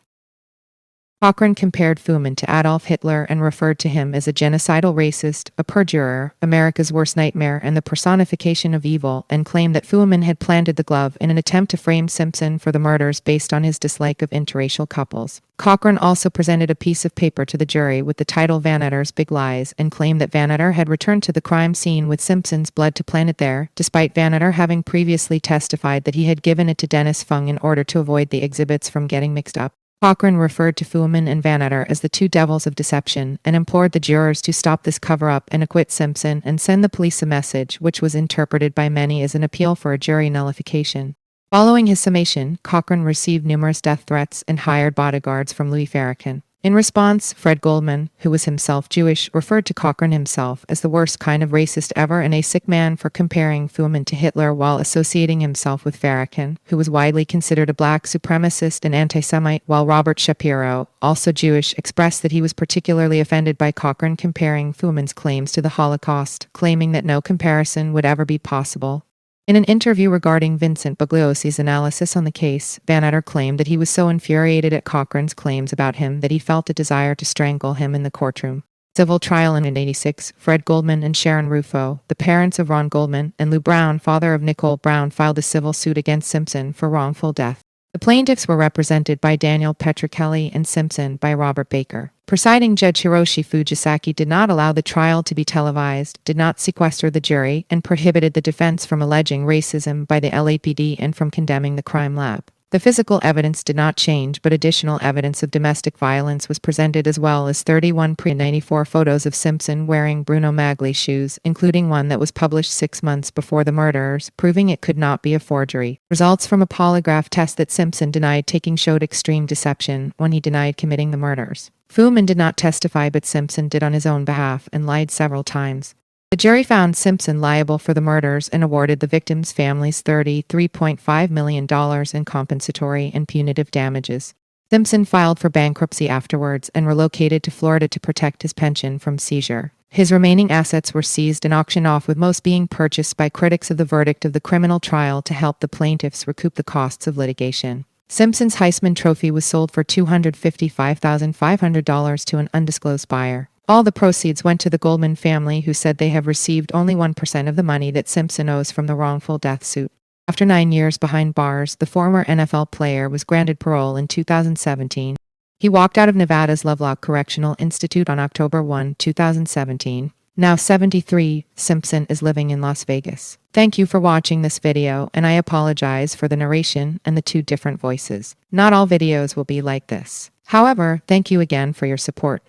Cochran compared Fuhrman to Adolf Hitler and referred to him as a genocidal racist, a perjurer, America's worst nightmare, and the personification of evil, and claimed that Fuhrman had planted the glove in an attempt to frame Simpson for the murders based on his dislike of interracial couples. Cochran also presented a piece of paper to the jury with the title Van Etter's Big Lies and claimed that Van Etter had returned to the crime scene with Simpson's blood to plant it there, despite Van Etter having previously testified that he had given it to Dennis Fung in order to avoid the exhibits from getting mixed up. Cochran referred to Fuhrman and Van Etter as the 2 devils of deception and implored the jurors to stop this cover-up and acquit Simpson and send the police a message which was interpreted by many as an appeal for a jury nullification. Following his summation, Cochran received numerous death threats and hired bodyguards from Louis Farrakhan. In response, Fred Goldman, who was himself Jewish, referred to Cochran himself as the worst kind of racist ever and a sick man for comparing Fuhrman to Hitler while associating himself with Farrakhan, who was widely considered a black supremacist and anti-Semite, while Robert Shapiro, also Jewish, expressed that he was particularly offended by Cochran comparing Fuhrman's claims to the Holocaust, claiming that no comparison would ever be possible. In an interview regarding Vincent Bugliosi's analysis on the case, Van Etter claimed that he was so infuriated at Cochran's claims about him that he felt a desire to strangle him in the courtroom. Civil trial in 1986, Fred Goldman and Sharon Rufo, the parents of Ron Goldman, and Lou Brown, father of Nicole Brown, filed a civil suit against Simpson for wrongful death. The plaintiffs were represented by Daniel Petrocelli and Simpson by Robert Baker. Presiding Judge Hiroshi Fujisaki did not allow the trial to be televised, did not sequester the jury, and prohibited the defense from alleging racism by the LAPD and from condemning the crime lab. The physical evidence did not change, but additional evidence of domestic violence was presented, as well as 31 pre-94 photos of Simpson wearing Bruno Magli shoes, including one that was published 6 months before the murders, proving it could not be a forgery. Results from a polygraph test that Simpson denied taking showed extreme deception when he denied committing the murders. Fuhrman did not testify, but Simpson did on his own behalf and lied several times. The jury found Simpson liable for the murders and awarded the victims' families $33.5 million in compensatory and punitive damages. Simpson filed for bankruptcy afterwards and relocated to Florida to protect his pension from seizure. His remaining assets were seized and auctioned off, with most being purchased by critics of the verdict of the criminal trial to help the plaintiffs recoup the costs of litigation. Simpson's Heisman Trophy was sold for $255,500 to an undisclosed buyer. All the proceeds went to the Goldman family, who said they have received only 1% of the money that Simpson owes from the wrongful death suit. After 9 years behind bars, the former NFL player was granted parole in 2017. He walked out of Nevada's Lovelock Correctional Institute on October 1, 2017. Now 73, Simpson is living in Las Vegas. Thank you for watching this video, and I apologize for the narration and the 2 different voices. Not all videos will be like this. However, thank you again for your support.